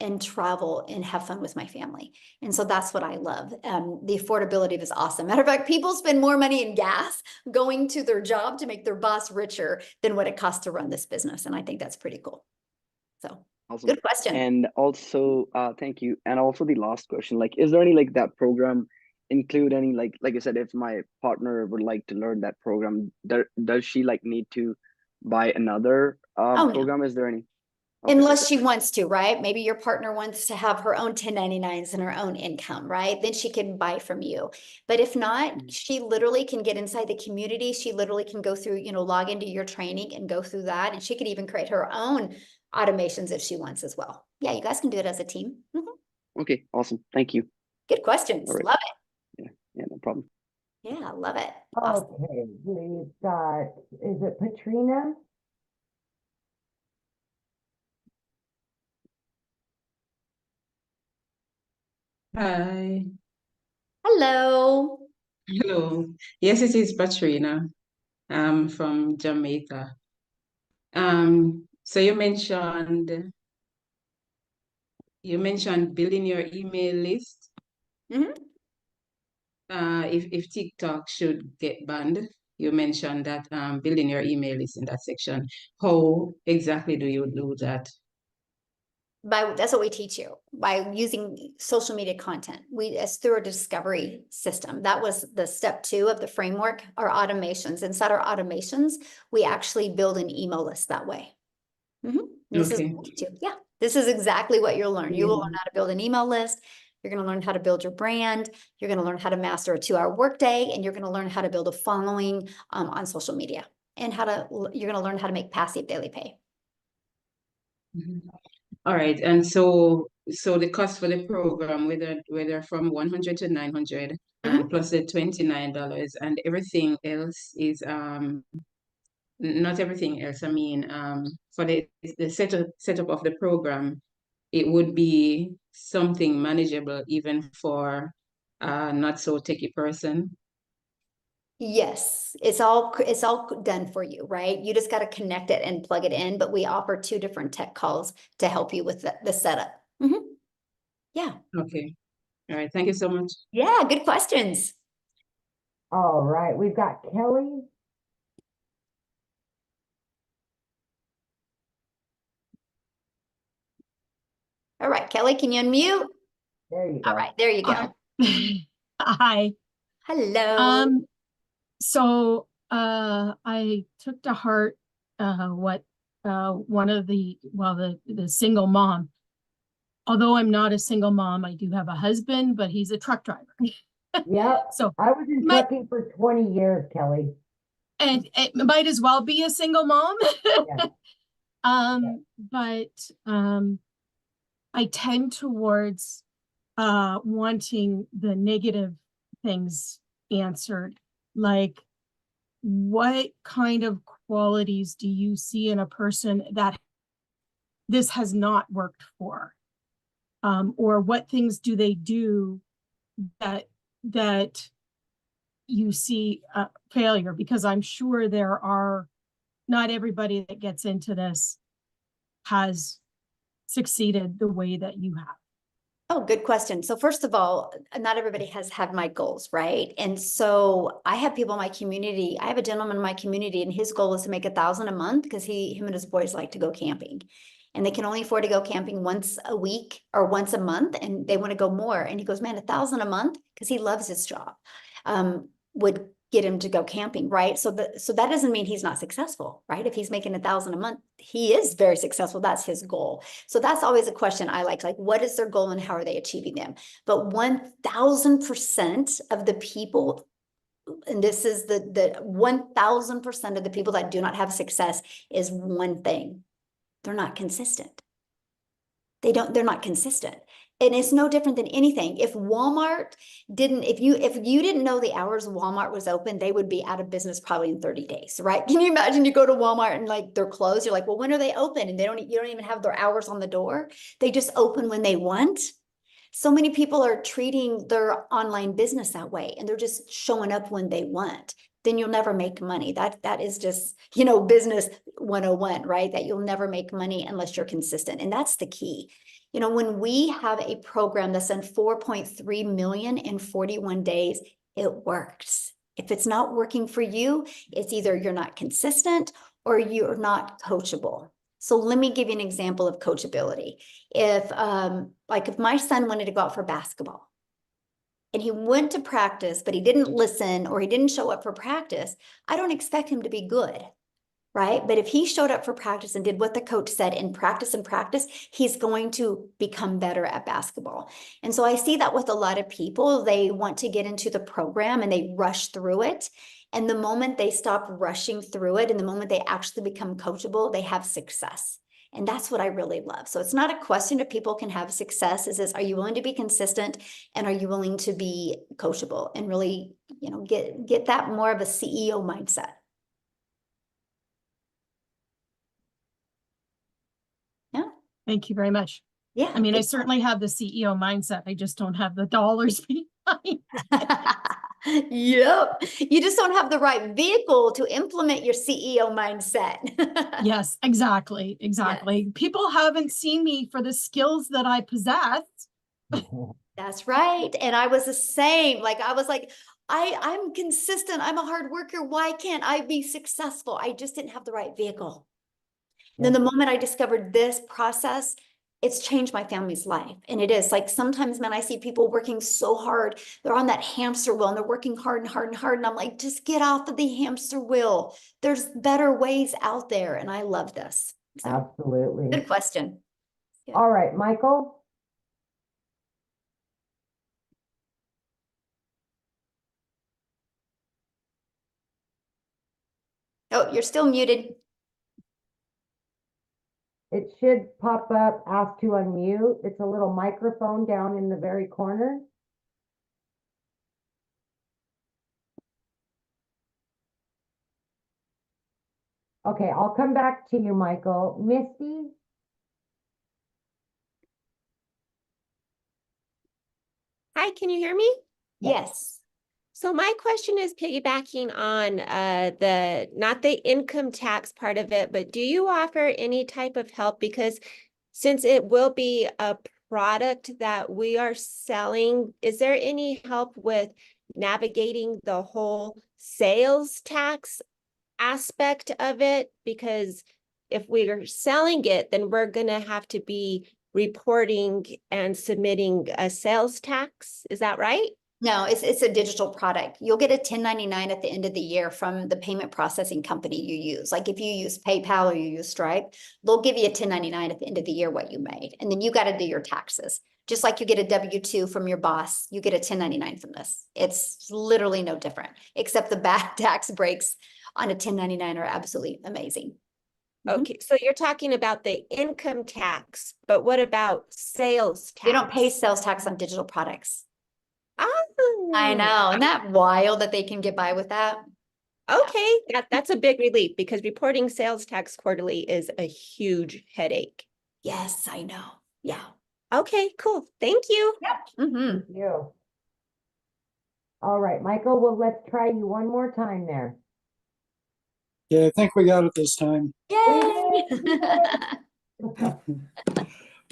and travel and have fun with my family. And so that's what I love. The affordability is awesome. Matter of fact, people spend more money in gas going to their job to make their boss richer than what it costs to run this business. And I think that's pretty cool. So. Awesome. Good question. And also, thank you. And also the last question, like, is there any, like, that program include any, like I said, if my partner would like to learn that program, does she like need to buy another program? No. Is there any? Okay. Unless she wants to, right? Maybe your partner wants to have her own 1099s and her own income, right? Then she can buy from you. But if not, she literally can get inside the community. She literally can go through, log into your training and go through that. And she could even create her own automations if she wants as well. Yeah, you guys can do it as a team. Okay, awesome. Thank you. Good questions. Right. Love it. Yeah, no problem. Yeah, love it. Awesome. Okay, we've got, is it Patrina? Hi. Hello. Hello. Yes, it is Patrina. From Jamaica. So you mentioned building your email list. If TikTok should get banned, you mentioned that building your email list in that section. How exactly do you do that? That's what we teach you, by using social media content. It's through a discovery system. That was the step 2 of the framework, our automations. Inside our automations, we actually build an email list that way. This Okay. this is exactly what you'll learn. You will learn how to build an email list. You're going to learn how to build your brand. You're going to learn how to master a 2-hour workday, and you're going to learn how to build a following on social media, and you're going to learn how to make passive daily pay. All right, and so the cost for the program, whether from 100 to 900, and plus the $29, and everything else is not everything else. I mean, for the setup of the program, it would be something manageable even for not so techie person. Yes, it's all done for you, right? You just got to connect it and plug it in, but we offer 2 different tech calls to help you with the setup. Yeah. Okay. All right. Thank you so much. Yeah, good questions. All right, we've got Kelly. All right, Kelly, can you unmute? There you go. All right, there you go. Hi. Hello. So I took to heart what one of the single mom. Although I'm not a single mom, I do have a husband, but he's a truck driver. Yep. So I was in trucking for 20 years, Kelly. And it might as well be a single mom. But I tend towards wanting the negative things answered, like what kind of qualities do you see in a person that this has not worked for, or what things do they do that you see failure? Because I'm sure there are, not everybody that gets into this has succeeded the way that you have. Oh, good question. So first of all, not everybody has had my goals, right? And so I have people in my community. I have a gentleman in my community, and his goal is to make $1,000 a month because him and his boys like to go camping, and they can only afford to go camping once a week or once a month, and they want to go more. And he goes, man, $1,000 a month, because he loves his job, would get him to go camping, right? So that doesn't mean he's not successful, right? If he's making $1,000 a month, he is very successful. That's his goal. So that's always a question I like what is their goal and how are they achieving them? But 1000% of the people, and this is the 1000% of the people that do not have success, is one thing: they're not consistent. They're not consistent. And it's no different than anything. If Walmart didn't, if you didn't know the hours Walmart was open, they would be out of business probably in 30 days, right? Can you imagine you go to Walmart and like they're closed? You're like, well, when are they open? And you don't even have their hours on the door. They just open when they want. So many people are treating their online business that way, and they're just showing up when they want. Then you'll never make money. That is just, business 101, right? That you'll never make money unless you're consistent. And that's the key. When we have a program that's done 4.3 million in 41 days, it works. If it's not working for you, it's either you're not consistent or you're not coachable. So let me give you an example of coachability. If my son wanted to go out for basketball, and he went to practice, but he didn't listen or he didn't show up for practice, I don't expect him to be good, right? But if he showed up for practice and did what the coach said and practice, he's going to become better at basketball. And so I see that with a lot of people. They want to get into the program and they rush through it. And the moment they stop rushing through it and the moment they actually become coachable, they have success. And that's what I really love. So it's not a question if people can have success. Are you willing to be consistent, and are you willing to be coachable and really, get that more of a CEO mindset? Yeah. Thank you very much. Yeah. I mean, I certainly have the CEO mindset. I just don't have the dollars behind. Yep. You just don't have the right vehicle to implement your CEO mindset. Yes, exactly. Exactly. Yes. People haven't seen me for the skills that I possess. That's right. And I was the same. I'm consistent. I'm a hard worker. Why can't I be successful? I just didn't have the right vehicle. Yeah. Then the moment I discovered this process, it's changed my family's life. And it is sometimes, man, I see people working so hard. They're on that hamster wheel and they're working hard and hard and hard. And I'm like, just get off of the hamster wheel. There's better ways out there. And I love this. So, absolutely. Good question. Good. All right, Michael. Oh, you're still muted. It should pop up, ask to unmute. It's a little microphone down in the very corner. Okay, I'll come back to you, Michael. Misty? Hi, can you hear me? Yes. So my question is piggybacking on not the income tax part of it, but do you offer any type of help? Because since it will be a product that we are selling, is there any help with navigating the whole sales tax aspect of it? Because if we are selling it, then we're going to have to be reporting and submitting a sales tax. Is that right? No, it's a digital product. You'll get a 1099 at the end of the year from the payment processing company you use. Like if you use PayPal or you use Stripe, they'll give you a 1099 at the end of the year what you made. And then you got to do your taxes. Just like you get a W-2 from your boss, you get a 1099 from this. It's literally no different, except the bad tax breaks on a 1099 are absolutely amazing. Okay, so you're talking about the income tax, but what about sales tax? You don't pay sales tax on digital products. Oh, I know. Isn't that wild that they can get by with that? Okay, that's a big relief because reporting sales tax quarterly is a huge headache. Yes, I know. Yeah. Okay, cool. Thank you. Yep. Thank you. All right, Michael, well, let's try you one more time there. Yeah, I think we got it this time. Yay!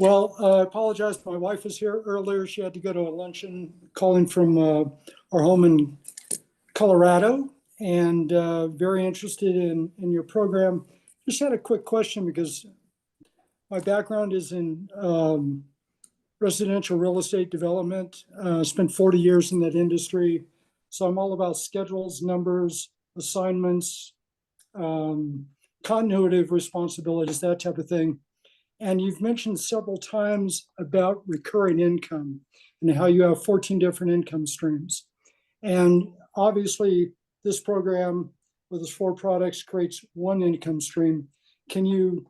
Well, I apologize. My wife was here earlier. She had to go to a luncheon calling from our home in Colorado, and very interested in your program. Just had a quick question because my background is in residential real estate development. Spent 40 years in that industry. So I'm all about schedules, numbers, assignments, continuity of responsibilities, that type of thing. And you've mentioned several times about recurring income and how you have 14 different income streams. And obviously, this program with its 4 products creates one income stream. Can you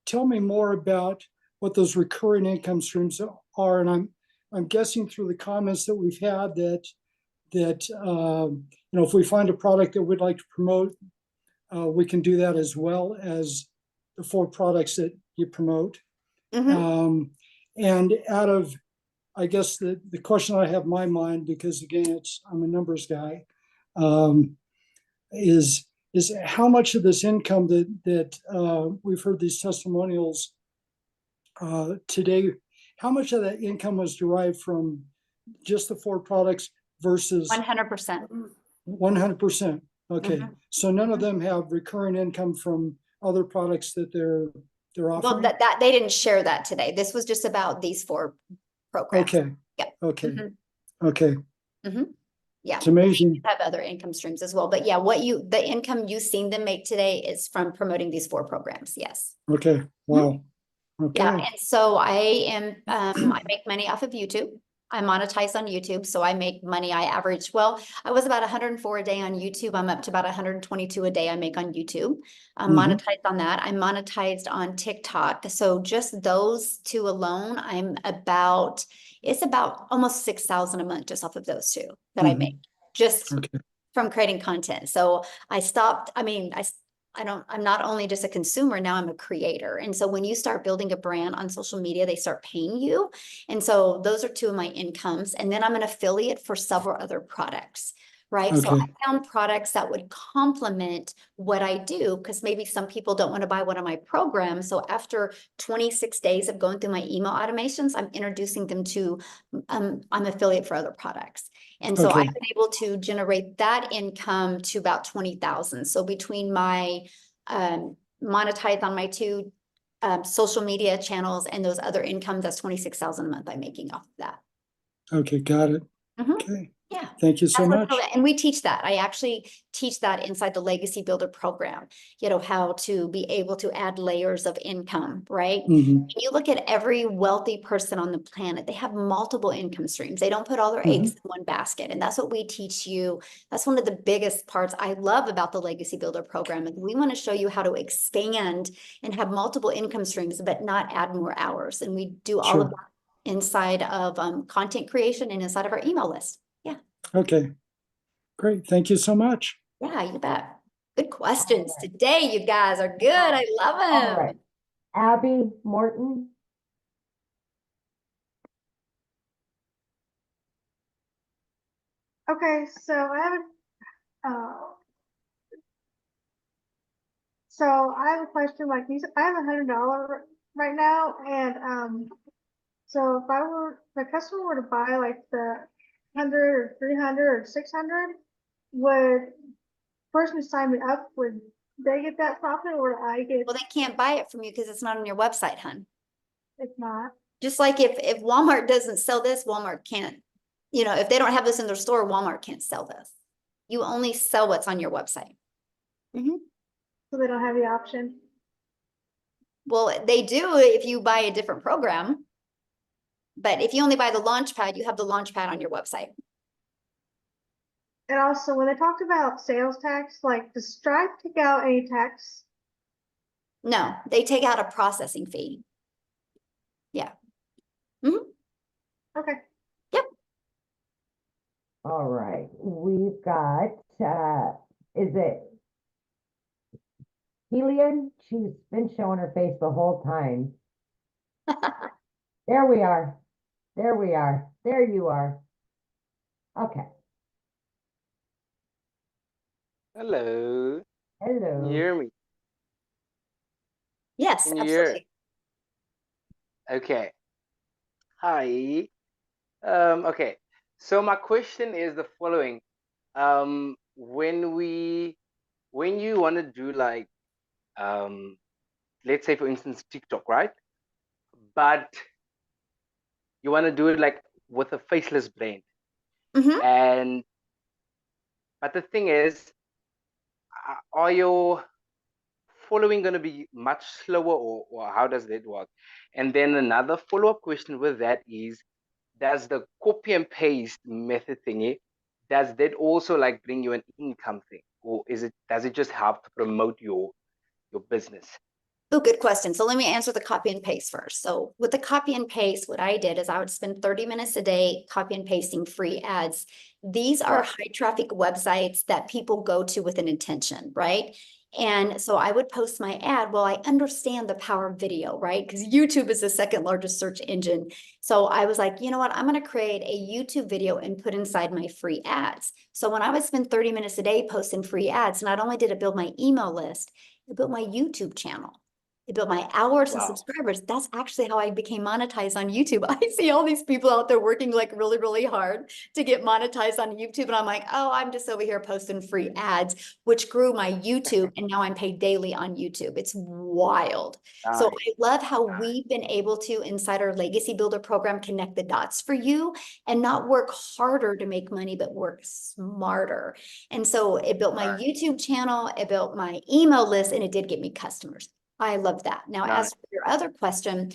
tell me more about what those recurring income streams are? And I'm guessing through the comments that we've had that if we find a product that we'd like to promote, we can do that as well as the 4 products that you promote. And out of, I guess the question I have in my mind, because again, I'm a numbers guy, is how much of this income that we've heard these testimonials today, how much of that income was derived from just the 4 products versus 100%. 100%. Okay, so none of them have recurring income from other products that they're offering? Well, that they didn't share that today. This was just about these 4 programs. Okay. Yeah. Okay. Okay. Yeah. It's amazing. We have other income streams as well. But yeah, the income you've seen them make today is from promoting these 4 programs. Yes. Okay. Wow. Okay. Yeah. And so I make money off of YouTube. I monetize on YouTube. So I make money. I was about 104 a day on YouTube. I'm up to about 122 a day I make on YouTube. I'm monetized on that. I'm monetized on TikTok. So just those 2 alone, it's about almost 6,000 a month just off of those 2 that I make just from creating content. So I stopped, I'm not only just a consumer, now I'm a creator. And so when you start building a brand on social media, they start paying you. And so those are 2 of my incomes. And then I'm an affiliate for several other products, right? So I found products that would complement what I do, because maybe some people don't want to buy one of my programs. So after 26 days of going through my email automations, I'm introducing them to, I'm affiliate for other products. And so I've been able to generate that income to about 20,000. So between my monetize on my 2 social media channels and those other incomes, that's 26,000 a month I'm making off of that. Okay, got it. Okay. Yeah. Thank you so much. And we teach that. I actually teach that inside the Legacy Builder program, how to be able to add layers of income, right? When you look at every wealthy person on the planet, they have multiple income streams. They don't put all their eggs in one basket. And that's what we teach you. That's one of the biggest parts I love about the Legacy Builder program. And we want to show you how to expand and have multiple income streams, but not add more hours. And we do all of that inside of content creation and inside of our email list. Yeah. Okay. Great. Thank you so much. Yeah, you bet. Good questions today. You guys are good. I love them. All right. Abby Morton. Okay, so I have a question. Like you said, I have $100 right now, and so if the customer were to buy like the 100 or 300 or 600, would person who signed me up, would they get that profit, or would I get? Well, they can't buy it from you because it's not on your website, hun. It's not. Just like if Walmart doesn't sell this, Walmart can't, if they don't have this in their store, Walmart can't sell this. You only sell what's on your website. So they don't have the option? Well, they do if you buy a different program. But if you only buy the Launchpad, you have the Launchpad on your website. And also, when they talked about sales tax, like, does Stripe take out any tax? No, they take out a processing fee. Yeah. Okay. Yep. All right. We've got, is it Helian? She's been showing her face the whole time. There we are. There we are. There you are. Okay. Hello. Hello. Can you hear me? Yes, Can you hear? absolutely. Okay. Hi. Okay. So my question is the following. When you want to do like, let's say for instance, TikTok, right? But you want to do it like with a faceless brand. And, but the thing is, are your following going to be much slower, or how does that work? And then another follow-up question with that is, does the copy and paste method thingy, does that also like bring you an income thing, or does it just help to promote your business? Oh, good question. So let me answer the copy and paste first. So with the copy and paste, what I did is I would spend 30 minutes a day copy and pasting free ads. These are high traffic websites that people go to with an intention, right? And so I would post my ad. Well, I understand the power of video, right? Because YouTube is the second largest search engine. So I was like, you know what? I'm going to create a YouTube video and put inside my free ads. So when I would spend 30 minutes a day posting free ads, not only did it build my email list, it built my YouTube channel. It built my hours and subscribers. That's actually how I became monetized on YouTube. I see all these people out there working like really, really hard to get monetized on YouTube. And I'm like, oh, I'm just over here posting free ads, which grew my YouTube. And now I'm paid daily on YouTube. It's wild. So I love how we've been able to, inside our Legacy Builder program, connect the dots for you and not work harder to make money, but work smarter. And so it built my YouTube channel, it built my email list, and it did get me customers. I love that. Now, as for your other question,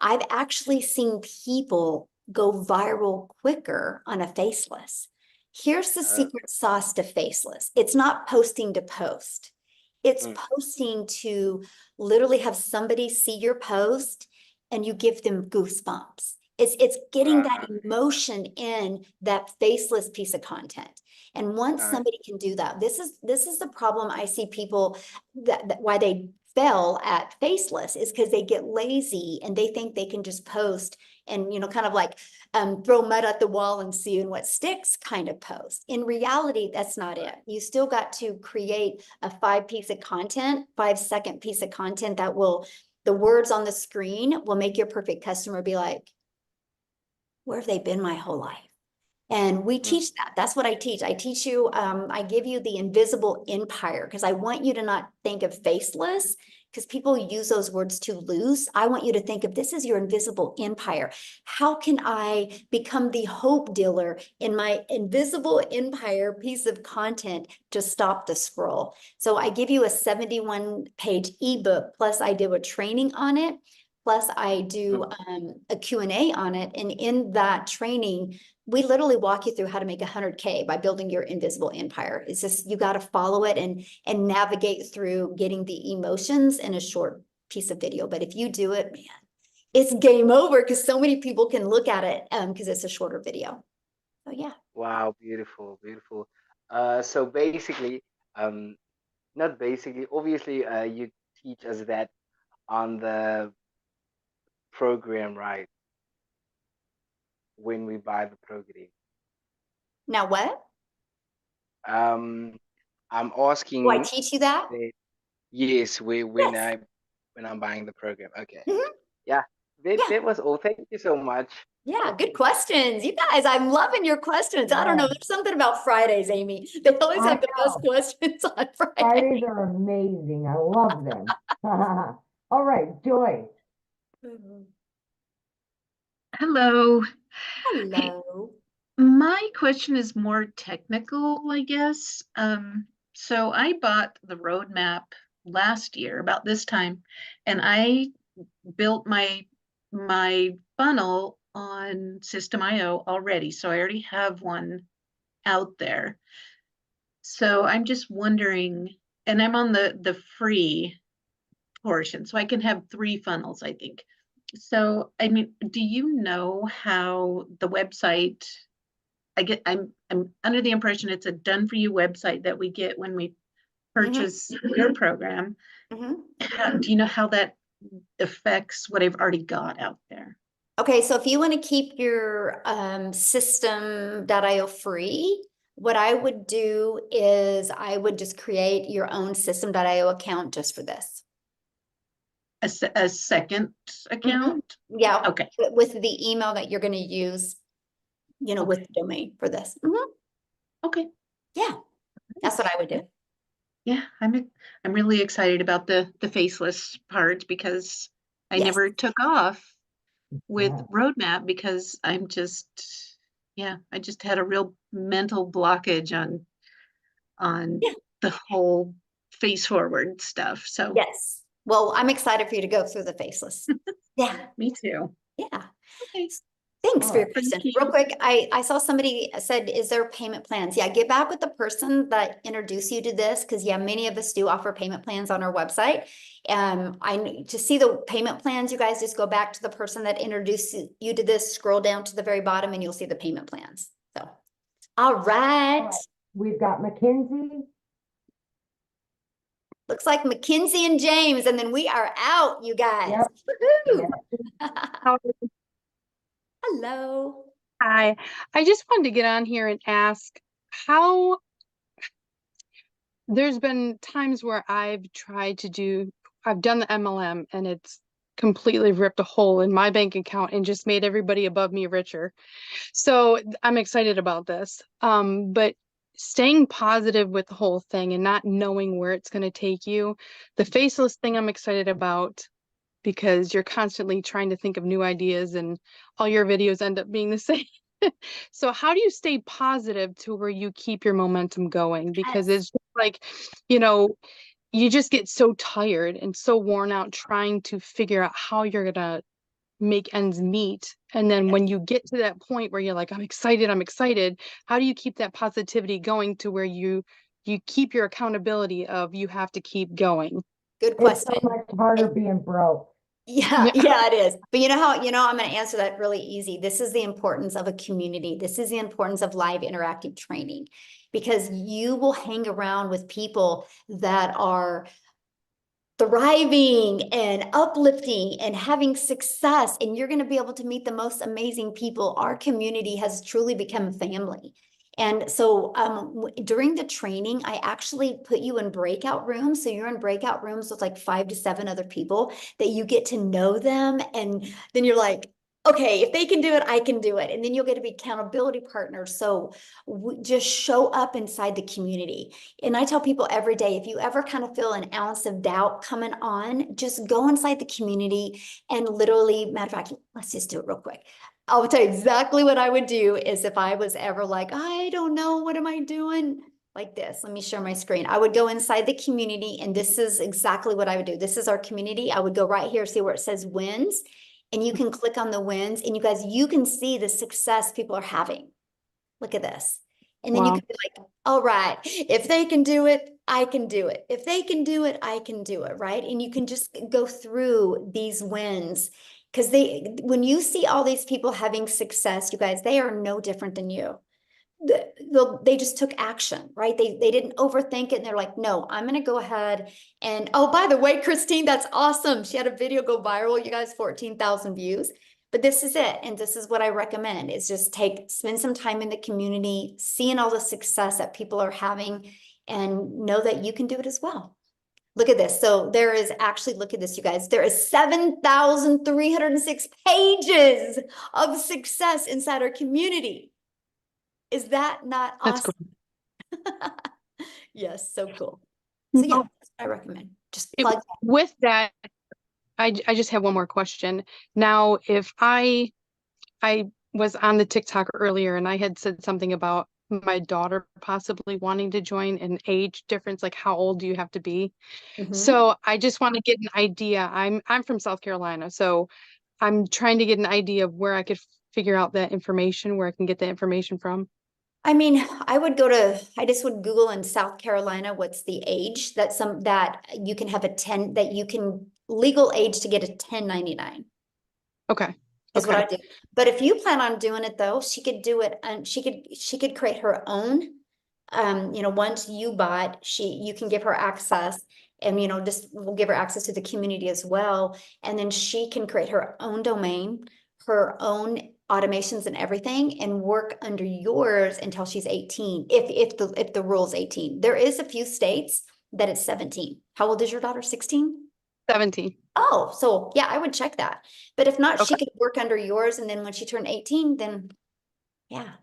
I've actually seen people go viral quicker on a faceless. Here's the secret sauce to faceless. It's not posting to post. It's posting to literally have somebody see your post and you give them goosebumps. It's getting that emotion in that faceless piece of content. And once somebody can do that, this is the problem I see people that why they fail at faceless is because they get lazy and they think they can just post and, you know, kind of like throw mud at the wall and see what sticks kind of post. In reality, that's not it. You still got to create a 5-second piece of content that will, the words on the screen will make your perfect customer be like, where have they been my whole life? And we teach that. That's what I teach. I teach you, I give you the invisible empire because I want you to not think of faceless because people use those words too loose. I want you to think of this as your invisible empire. How can I become the hope dealer in my invisible empire piece of content to stop the scroll? So I give you a 71-page ebook, plus I do a training on it. Plus I do a Q&A on it. And in that training, we literally walk you through how to make 100K by building your invisible empire. It's just, you got to follow it and navigate through getting the emotions in a short piece of video. But if you do it, man, it's game over because so many people can look at it because it's a shorter video. So yeah. Wow, beautiful, beautiful. So basically, not basically, obviously, you teach us that on the program, right? When we buy the program. Now what? I'm asking. Do I teach you that? Yes, when I'm buying the program. Okay. Yeah, that was all. Thank you so much. Yeah, good questions. You guys, I'm loving your questions. I don't know. There's something about Fridays, Amy. They always have the best questions on Fridays. Fridays are amazing. I love them. All right, Joy. Hello. Hello. My question is more technical, I guess. So I bought the roadmap last year about this time, and I built my funnel on System.io already. So I already have one out there. So I'm just wondering, and I'm on the free portion, so I can have 3 funnels, I think. So, I mean, do you know how the website, I'm under the impression it's a done for you website that we get when we purchase your program. Do you know how that affects what I've already got out there? Okay, so if you want to keep your system.io free, what I would do is I would just create your own system.io account just for this. a second account? Yeah. Okay. With the email that you're going to use, you know, with the domain for this. Okay. Yeah. That's what I would do. Yeah, I'm really excited about the faceless part because I Yes. never took off with Yeah. roadmap because I just had a real mental blockage on Yeah. the whole face forward stuff. So Yes. Well, I'm excited for you to go through the faceless. Yeah. me too. Yeah. Okay. Thanks All for your right. Thank question. you. Real quick, I saw somebody said, is there payment plans? Yeah, get back with the person that introduced you to this, because yeah, many of us do offer payment plans on our website. To see the payment plans, you guys just go back to the person that introduced you to this, scroll down to the very bottom, and you'll see the payment plans. So, all right. All right. We've got Mackenzie. Looks like Mackenzie and James, and then we are out, you guys. Yep. Woohoo! Hello. Hi, I just wanted to get on here and ask how there's been times where I've done the MLM and it's completely ripped a hole in my bank account and just made everybody above me richer. So I'm excited about this. But staying positive with the whole thing and not knowing where it's going to take you, the faceless thing I'm excited about, because you're constantly trying to think of new ideas and all your videos end up being the same. So how do you stay positive to where you keep your momentum going? Because it's just like, you just get so tired and so worn out trying to figure out how you're going to make ends meet. And then when you get to that point where you're like, I'm excited, how do you keep that positivity going to where you keep your accountability of you have to keep going? Good It's so question. much harder being broke. Yeah, yeah, it is. But you know how, I'm going to answer that really easy. This is the importance of a community. This is the importance of live interactive training, because you will hang around with people that are thriving and uplifting and having success, and you're going to be able to meet the most amazing people. Our community has truly become family. And so during the training, I actually put you in breakout rooms. So you're in breakout rooms with like 5 to 7 other people that you get to know them. And then you're like, okay, if they can do it, I can do it. And then you'll get to be accountability partners. So just show up inside the community. And I tell people every day, if you ever kind of feel an ounce of doubt coming on, just go inside the community and literally, matter of fact, let's just do it real quick. I'll tell you exactly what I would do is if I was ever like, I don't know, what am I doing? Like this, let me share my screen. I would go inside the community, and this is exactly what I would do. This is our community. I would go right here, see where it says wins, and you can click on the wins, and you guys, you can see the success people are having. Look at this. And then you can be like, all right, if they can do it, I can do it. If they can do it, I can do it, right? And you can just go through these wins. Because when you see all these people having success, you guys, they are no different than you. They just took action, right? They didn't overthink it. And they're like, no, I'm going to go ahead. And oh, by the way, Christine, that's awesome. She had a video go viral, you guys, 14,000 views. But this is it. And this is what I recommend is just spend some time in the community, seeing all the success that people are having, and know that you can do it as well. Look at this. So there is actually, look at this, you guys, there is 7,306 pages of success inside our community. Is that not awesome? That's cool. Yes, so cool. So yeah, that's what I recommend. Just plug. With that, I just have one more question. Now, if I was on the TikTok earlier and I had said something about my daughter possibly wanting to join, an age difference, like how old do you have to be? So I just want to get an idea. I'm from South Carolina, so I'm trying to get an idea of where I could figure out that information, where I can get the information from. I mean, I just would Google in South Carolina, what's the age that you can have legal age to get a 1099. Okay. Is what I do. But if you plan on doing it though, she could do it, and she could create her own. Once you bought, you can give her access, and we'll give her access to the community as well. And then she can create her own domain, her own automations and everything, and work under yours until she's 18. If the rule's 18, there is a few states that it's 17. How old is your daughter? 16? 17. Oh, so yeah, I would check that. But if not, she Okay. could work under yours, and then when she turned 18, then yeah.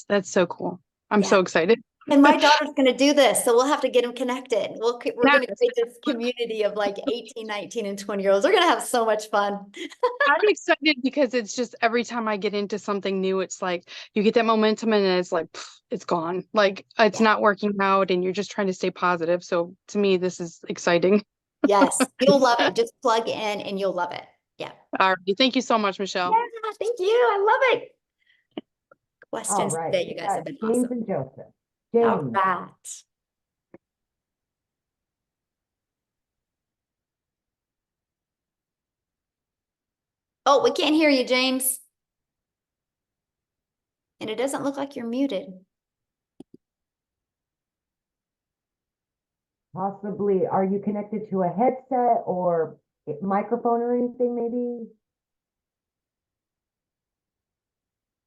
That's so cool. I'm Yeah. so excited. And my daughter's gonna do this, so we'll have to get them connected. We're gonna Yes. create this community of like 18, 19, and 20-year-olds. They're gonna have so much fun. I'm excited because it's just every time I get into something new, it's like you get that momentum and it's like it's gone. Like it's not working out and you're just trying to stay positive. So to me, this is exciting. Yes, you'll love it. Just plug in and you'll love it. Yeah. All right. Thank you so much, Michelle. Yeah, thank you. I love it. All Questions right, today, we you guys got have been James awesome. and Joseph. All James. right. Oh, we can't hear you, James. And it doesn't look like you're muted. Possibly, are you connected to a headset or a microphone or anything maybe?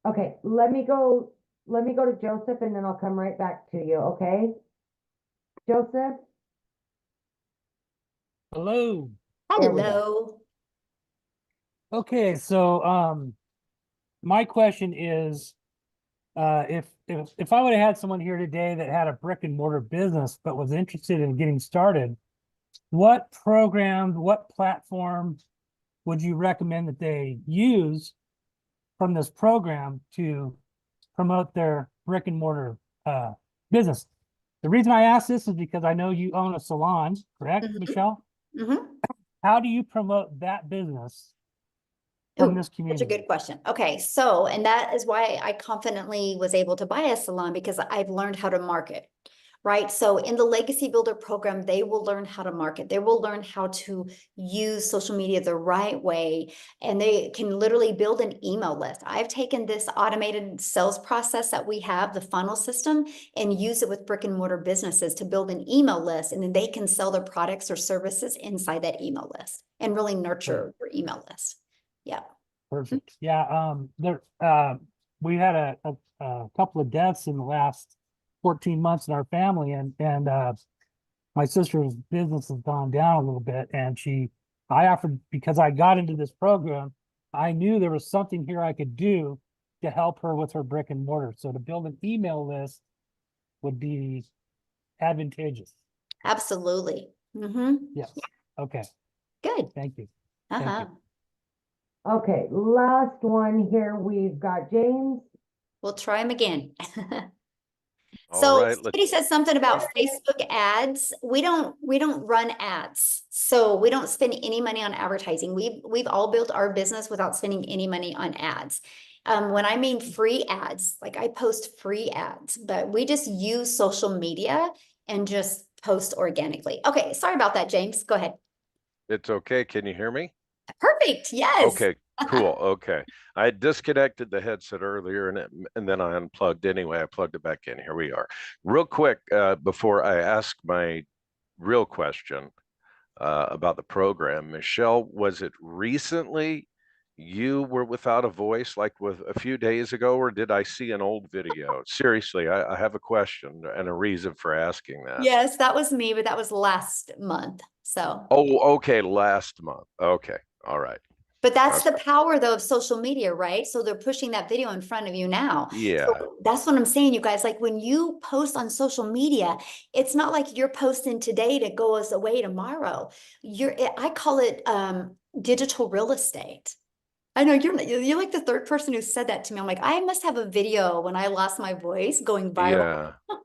Okay, let me go to Joseph and then I'll come right back to you, okay? Joseph? Hello. There we go. Hello. Okay, so my question is, if I would have had someone here today that had a brick and mortar business but was interested in getting started, what program, what platform would you recommend that they use from this program to promote their brick and mortar business? The reason I ask this is because I know you own a salon, correct, Michelle? Mm-hmm. How do you promote that business from Ooh, this community? such a good question. Okay, so, and that is why I confidently was able to buy a salon, because I've learned how to market, right? So in the Legacy Builder program, they will learn how to market. They will learn how to use social media the right way, and they can literally build an email list. I've taken this automated sales process that we have, the funnel system, and use it with brick and mortar businesses to build an email list, and then they can sell their products or services inside that email list and really nurture their email list. Yeah. Perfect. Yeah. We had a couple of deaths in the last 14 months in our family, and my sister's business has gone down a little bit, and I offered, because I got into this program, I knew there was something here I could do to help her with her brick and mortar. So to build an email list would be advantageous. Absolutely. Mm-hmm. Yes. Okay. Good. Thank you. Uh-huh. Thank you. Okay, last one here. We've got James. We'll try them again. All So right, somebody said something about Facebook ads. We don't run ads. So we don't spend any money on advertising. We've all built our business without spending any money on ads. When I mean free ads, like I post free ads, but we just use social media and just post organically. Okay, sorry about that, James. Go ahead. It's okay. Can you hear me? Perfect. Yes. Okay, cool. Okay. I disconnected the headset earlier and then I unplugged anyway. I plugged it back in. Here we are. Real quick, before I ask my real question about the program, Michelle, was it recently you were without a voice, like with a few days ago, or did I see an old video? Seriously, I have a question and a reason for asking that. Yes, that was me, but that was last month. So. Oh, okay, last month. Okay, all right. But that's the power though of social media, right? So they're pushing that video in front of you now. Yeah. So that's what I'm saying, you guys. Like when you post on social media, it's not like you're posting today to go us away tomorrow. I call it digital real estate. I know you're like the third person who said that to me. I'm like, I must have a video when I lost my voice going viral. Yeah.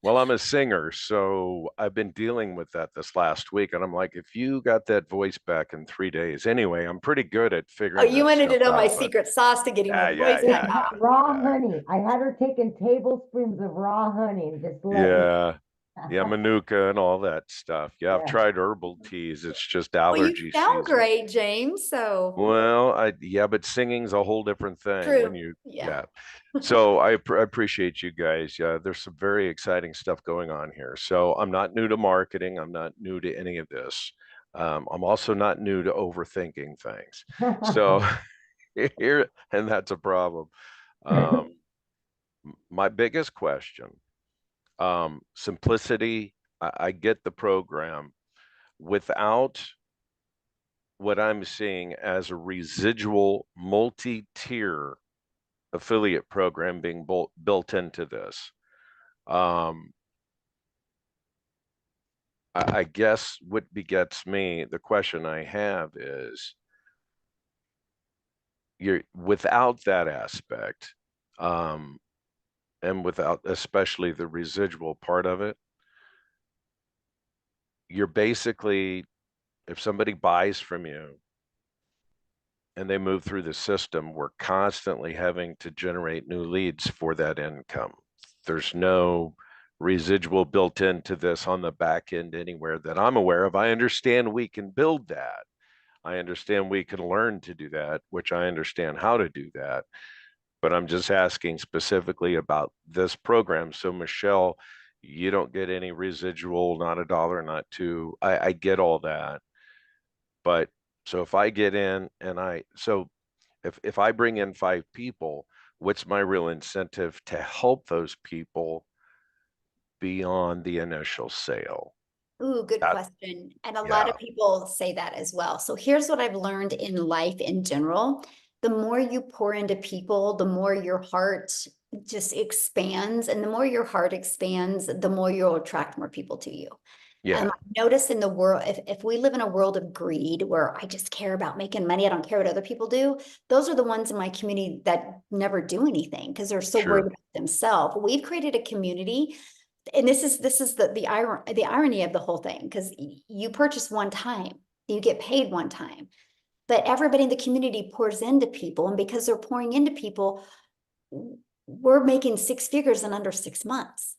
Well, I'm a singer, so I've been dealing with that this last week. And I'm like, if you got that voice back in 3 days, anyway, I'm pretty good at Oh, figuring you that wanted to stuff know my out. But secret sauce to getting my voice back. Raw honey. I had her taking tablespoons of raw honey and just yeah. Yeah, manuka and all that stuff. Yeah, I've Yeah. tried herbal teas. It's just Well, allergy you sound season. great, James. So. Well, yeah, but singing's a whole different thing. True. When you, Yeah. So I appreciate you guys. There's some very exciting stuff going on here. So I'm not new to marketing. I'm not new to any of this. I'm also not new to overthinking things. So here, and that's a problem. My biggest question, simplicity. I get the program without what I'm seeing as a residual multi-tier affiliate program being built into this. I guess what begets me, the question I have is, you're without that aspect, and without especially the residual part of it, you're basically, if somebody buys from you and they move through the system, we're constantly having to generate new leads for that income. There's no residual built into this on the back end anywhere that I'm aware of. I understand we can build that. I understand we can learn to do that, which I understand how to do that. But I'm just asking specifically about this program. So Michelle, you don't get any residual, not a dollar, not two. I get all that. But so if I get in and if I bring in 5 people, what's my real incentive to help those people beyond the initial sale? Ooh, good question. And a lot of people say that as well. So here's what I've learned in life in general. The more you pour into people, the more your heart just expands. And the more your heart expands, the more you'll attract more people to you. Yeah. I notice in the world, if we live in a world of greed where I just care about making money, I don't care what other people do, those are the ones in my community that never do anything because they're so worried about themselves. We've created a community, and this is the irony of the whole thing, because you purchase one time, you get paid one time, but everybody in the community pours into people, and because they're pouring into people, we're making 6 figures in under 6 months.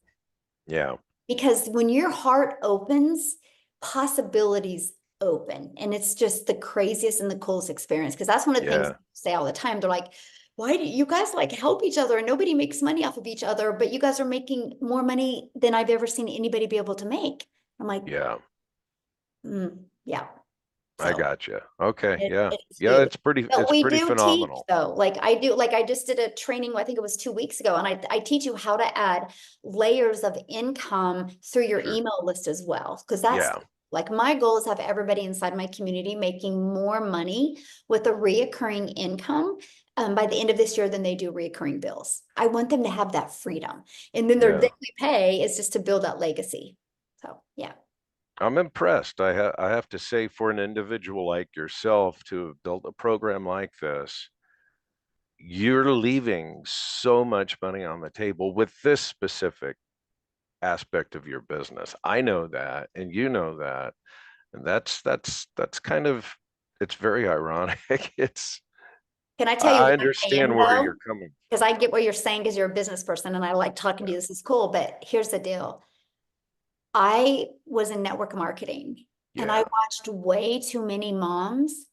Yeah. Because when your heart opens, possibilities open. And it's just the craziest and the coolest experience. Because that's one of the things people say all the time. They're like, why do you guys like help each other and nobody makes money off of each other, but you guys are making more money than I've ever seen anybody be able to make? I'm like, yeah. I got you. Okay. It's Yeah. huge. It's pretty, But it's we pretty do phenomenal. teach though. Like I just did a training, I think it was 2 weeks ago, and I teach you how to add layers of income through your email list as well. Because that's like my goal is to have everybody inside my community making more money with a reoccurring income by the end of this year than they do reoccurring bills. I want them to have that freedom. And then their daily pay is just to build that legacy. So yeah. I'm impressed. I have to say, for an individual like yourself to have built a program like this, you're leaving so much money on the table with this specific aspect of your business. I know that, and you know that, and that's kind of, it's very ironic. Can I tell you I what I understand am, where though? you're coming from. Because I get what you're saying because you're a business person and I like talking to you. This is cool, but here's the deal. I was in network marketing and I watched way too many moms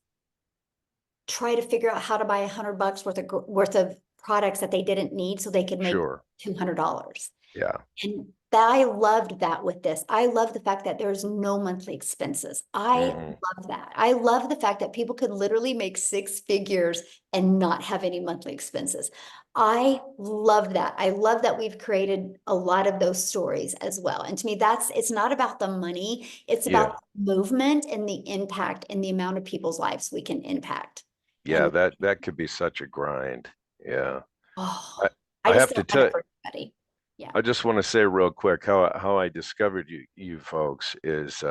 try to figure out how to buy $100 worth of products that they didn't need so they could make $200. Yeah. And I loved that with this. I love the fact that there's no monthly expenses. I love that. I love the fact that people could literally make 6 figures and not have any monthly expenses. I love that. I love that we've created a lot of those stories as well. And to me, it's not about the money. It's about the movement and the impact and the amount of people's lives we can impact. Yeah, that could be such a grind. Yeah. Oh, I just have to don't want tell it for everybody. Yeah. I just want to say real quick how I discovered you folks is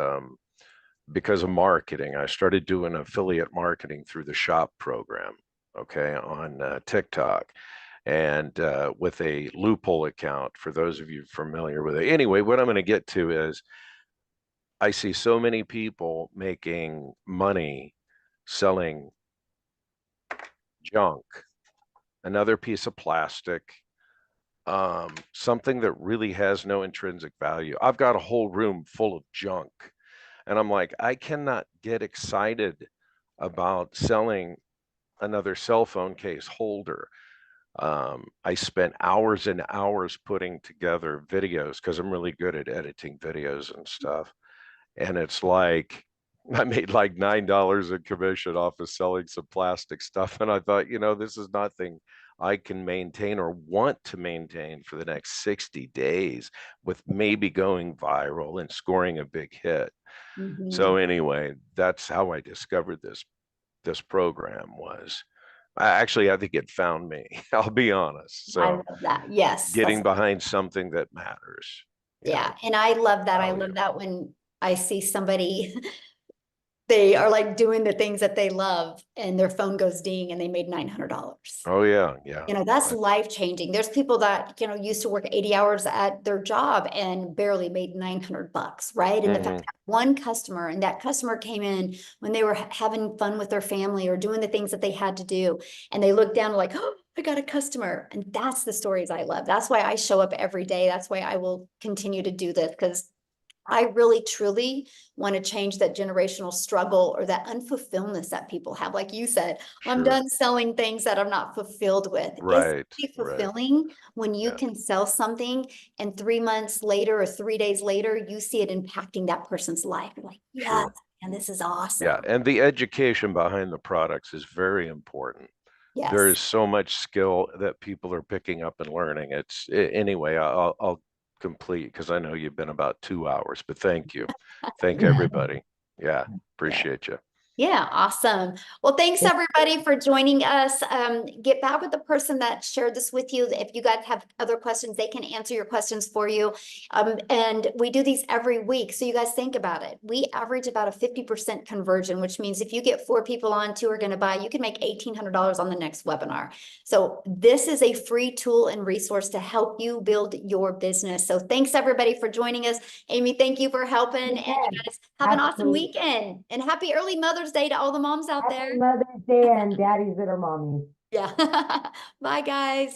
because of marketing. I started doing affiliate marketing through the shop program, okay, on TikTok, and with a loophole account for those of you familiar with it. Anyway, what I'm going to get to is I see so many people making money selling junk, another piece of plastic, something that really has no intrinsic value. I've got a whole room full of junk, and I'm like, I cannot get excited about selling another cell phone case holder. I spent hours and hours putting together videos because I'm really good at editing videos and stuff. And it's like, I made like $9 in commission off of selling some plastic stuff. And I thought, this is nothing. I can maintain or want to maintain for the next 60 days with maybe going viral and scoring a big hit. So anyway, that's how I discovered this program was. I think it found me. I'll be honest. I So love that. Yes. getting behind something that matters. Yeah. And I love that. I love that when I see somebody, they are like doing the things that they love and their phone goes ding and they made $900. Oh yeah. Yeah. You know, that's life changing. There's people that, you know, used to work 80 hours at their job and barely made $900, right? And the fact that one customer, and that customer came in when they were having fun with their family or doing the things that they had to do. And they looked down like, oh, I got a customer. And that's the stories I love. That's why I show up every day. That's why I will continue to do this, because I really, truly want to change that generational struggle or that unfulfilledness that people have. Like you said, I'm done selling things that I'm not fulfilled with. Right. It's fulfilling when you can sell something and 3 months later or 3 days later, you see it impacting that person's life. You're like, yes, and this is awesome. Yeah. And the education behind the products is very important. Yes. There is so much skill that people are picking up and learning. Anyway, I'll complete because I know you've been about 2 hours, but thank you. Thank everybody. Yeah, appreciate you. Yeah, awesome. Well, thanks everybody for joining us. Get back with the person that shared this with you. If you guys have other questions, they can answer your questions for you. And we do these every week. So you guys think about it. We average about a 50% conversion, which means if you get 4 people on, 2 are going to buy, you can make $1,800 on the next webinar. So this is a free tool and resource to help you build your business. So thanks everybody for joining us. Amy, thank you for helping. And you guys have an awesome weekend and happy early Mother's Day to all the moms out there. Happy Mother's Day and daddies that are mommies. Yeah. Bye, guys.